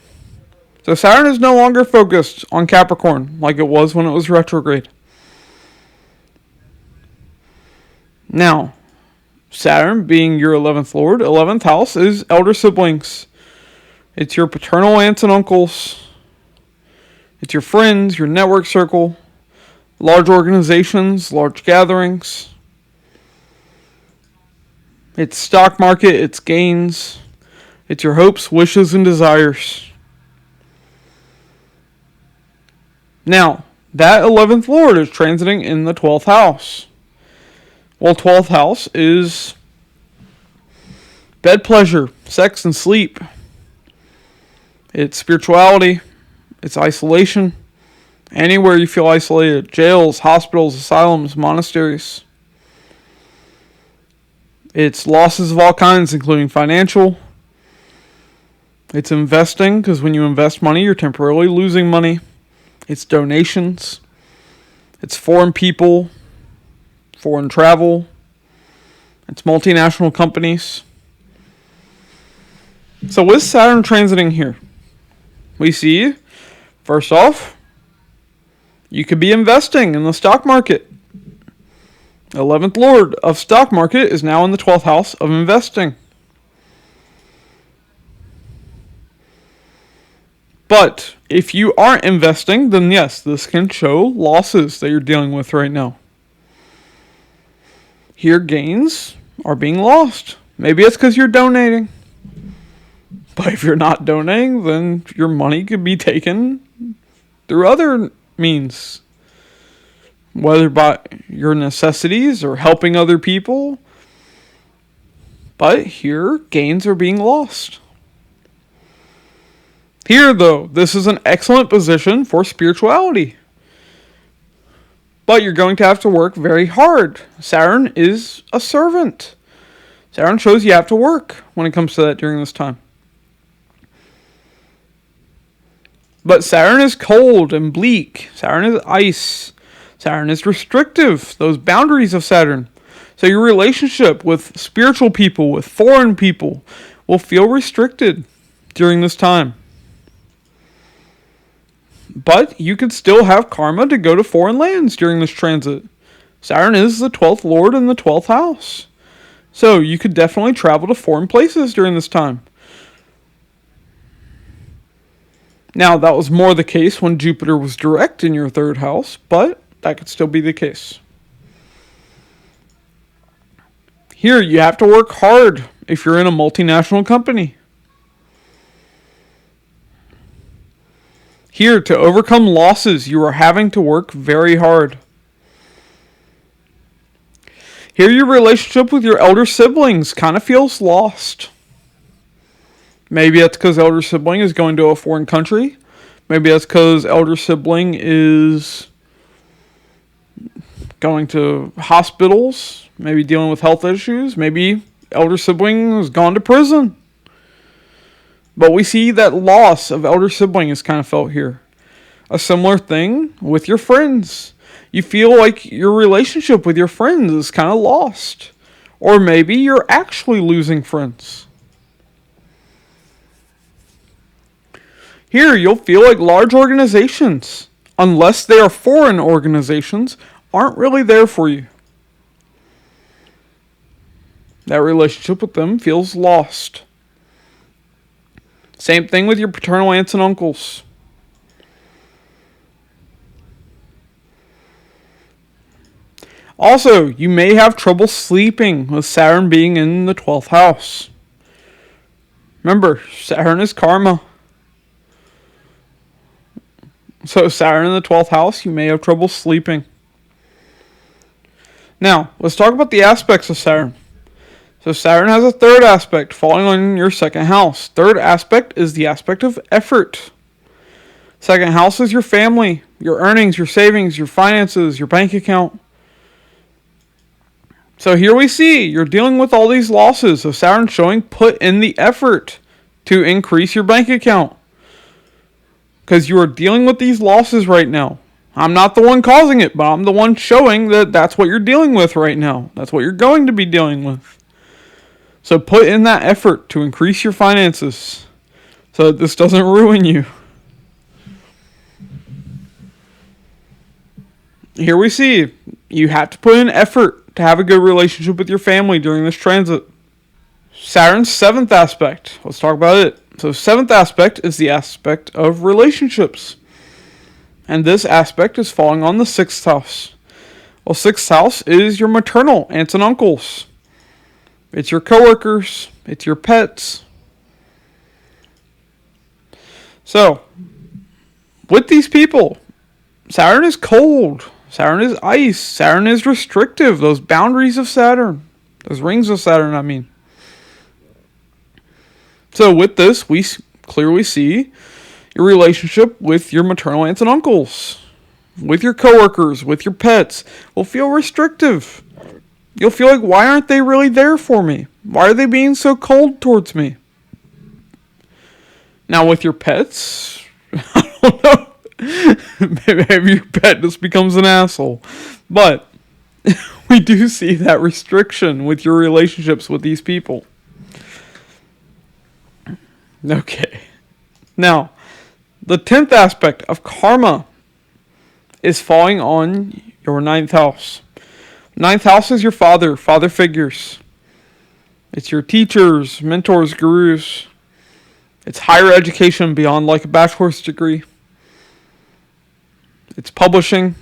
So Saturn is no longer focused on Capricorn like it was when it was retrograde. Now, Saturn being your 11th Lord, 11th house is elder siblings. It's your paternal aunts and uncles. It's your friends, your network circle, large organizations, large gatherings. It's stock market, it's gains. It's your hopes, wishes, and desires. Now, that 11th Lord is transiting in the 12th house. Well, 12th house is bed pleasure, sex, and sleep. It's spirituality. It's isolation. Anywhere you feel isolated. Jails, hospitals, asylums, monasteries. It's losses of all kinds, including financial. It's investing, because when you invest money, you're temporarily losing money. It's donations. It's foreign people, foreign travel. It's multinational companies. So with Saturn transiting here, we see, first off, you could be investing in the stock market. 11th Lord of stock market is now in the 12th house of investing. But if you aren't investing, then yes, this can show losses that you're dealing with right now. Here, gains are being lost. Maybe it's because you're donating. But if you're not donating, then your money could be taken through other means. Whether by your necessities or helping other people. But here, gains are being lost. Here, though, this is an excellent position for spirituality. But you're going to have to work very hard. Saturn is a servant. Saturn shows you have to work when it comes to that during this time. But Saturn is cold and bleak. Saturn is ice. Saturn is restrictive. Those boundaries of Saturn. So your relationship with spiritual people, with foreign people, will feel restricted during this time. But you could still have karma to go to foreign lands during this transit. Saturn is the 12th Lord in the 12th house. So you could definitely travel to foreign places during this time. Now, that was more the case when Jupiter was direct in your 3rd house, but that could still be the case. Here, you have to work hard if you're in a multinational company. Here, to overcome losses, you are having to work very hard. Here, your relationship with your elder siblings kind of feels lost. Maybe that's because elder sibling is going to a foreign country. Maybe that's because elder sibling is going to hospitals, maybe dealing with health issues. Maybe elder sibling has gone to prison. But we see that loss of elder sibling is kind of felt here. A similar thing with your friends. You feel like your relationship with your friends is kind of lost. Or maybe you're actually losing friends. Here, you'll feel like large organizations, unless they are foreign organizations, aren't really there for you. That relationship with them feels lost. Same thing with your paternal aunts and uncles. Also, you may have trouble sleeping with Saturn being in the 12th house. Remember, Saturn is karma. So Saturn in the 12th house, you may have trouble sleeping. Now, let's talk about the aspects of Saturn. So Saturn has a 3rd aspect falling on your 2nd house. 3rd aspect is the aspect of effort. 2nd house is your family, your earnings, your savings, your finances, your bank account. So here we see you're dealing with all these losses. So Saturn showing put in the effort to increase your bank account. Because you are dealing with these losses right now. I'm not the one causing it, but I'm the one showing that that's what you're dealing with right now. That's what you're going to be dealing with. So put in that effort to increase your finances so that this doesn't ruin you. Here we see you have to put in effort to have a good relationship with your family during this transit. Saturn's 7th aspect. Let's talk about it. So 7th aspect is the aspect of relationships. And this aspect is falling on the 6th house. Well, 6th house is your maternal aunts and uncles. It's your coworkers. It's your pets. So, with these people, Saturn is cold. Saturn is ice. Saturn is restrictive. Those boundaries of Saturn. Those rings of Saturn, I mean. So with this, we clearly see your relationship with your maternal aunts and uncles. with your coworkers, with your pets, will feel restrictive. You'll feel like, why aren't they really there for me? Why are they being so cold towards me? Now with your pets, I don't know. Maybe your pet just becomes an asshole. But we do see that restriction with your relationships with these people. Okay. Now, the 10th aspect of karma is falling on your 9th house. 9th house is your father figures. It's your teachers, mentors, gurus. It's higher education beyond like a bachelor's degree. It's publishing.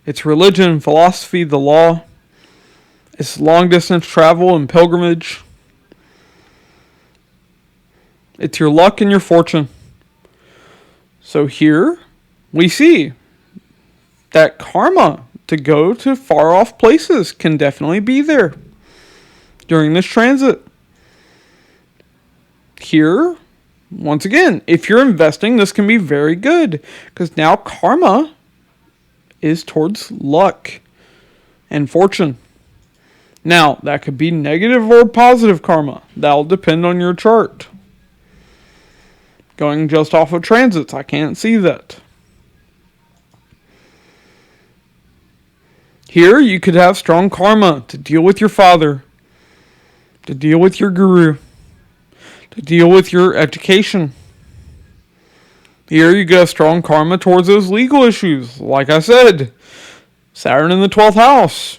It's religion, philosophy, the law. It's long distance travel and pilgrimage. It's your luck and your fortune. So here we see that karma to go to far off places can definitely be there during this transit. Here, once again, if you're investing, this can be very good because now karma is towards luck and fortune. Now, that could be negative or positive karma. That'll depend on your chart. Going just off of transits, I can't see that. Here, you could have strong karma to deal with your father, to deal with your guru, to deal with your education. Here, you could have strong karma towards those legal issues. Like I said, Saturn in the 12th house.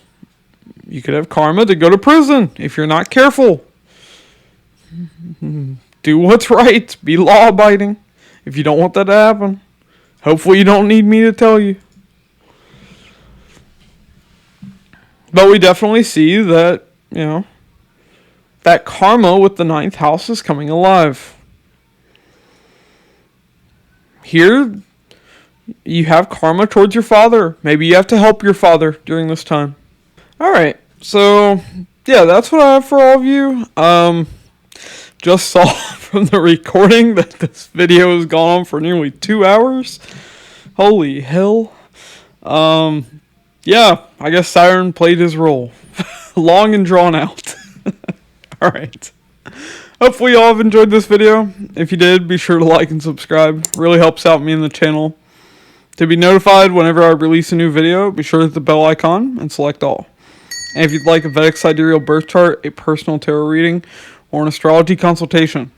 You could have karma to go to prison if you're not careful. Do what's right. Be law-abiding if you don't want that to happen. Hopefully you don't need me to tell you. But we definitely see that, that karma with the 9th house is coming alive. Here, you have karma towards your father. Maybe you have to help your father during this time. Alright, so, yeah, that's what I have for all of you. Just saw from the recording that this video has gone on for nearly 2 hours. Holy hell. Yeah, I guess Saturn played his role. Long and drawn out. Alright. Hopefully y'all have enjoyed this video. If you did, be sure to like and subscribe. Really helps out me and the channel. To be notified whenever I release a new video, be sure to hit the bell icon and select all. And if you'd like a Vedic Sidereal birth chart, a personal tarot reading, or an astrology consultation,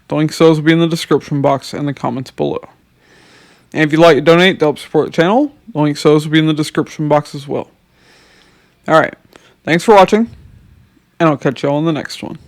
the links to those will be in the description box and the comments below. And if you'd like to donate to help support the channel, the links to those will be in the description box as well. Alright, thanks for watching, and I'll catch y'all in the next one.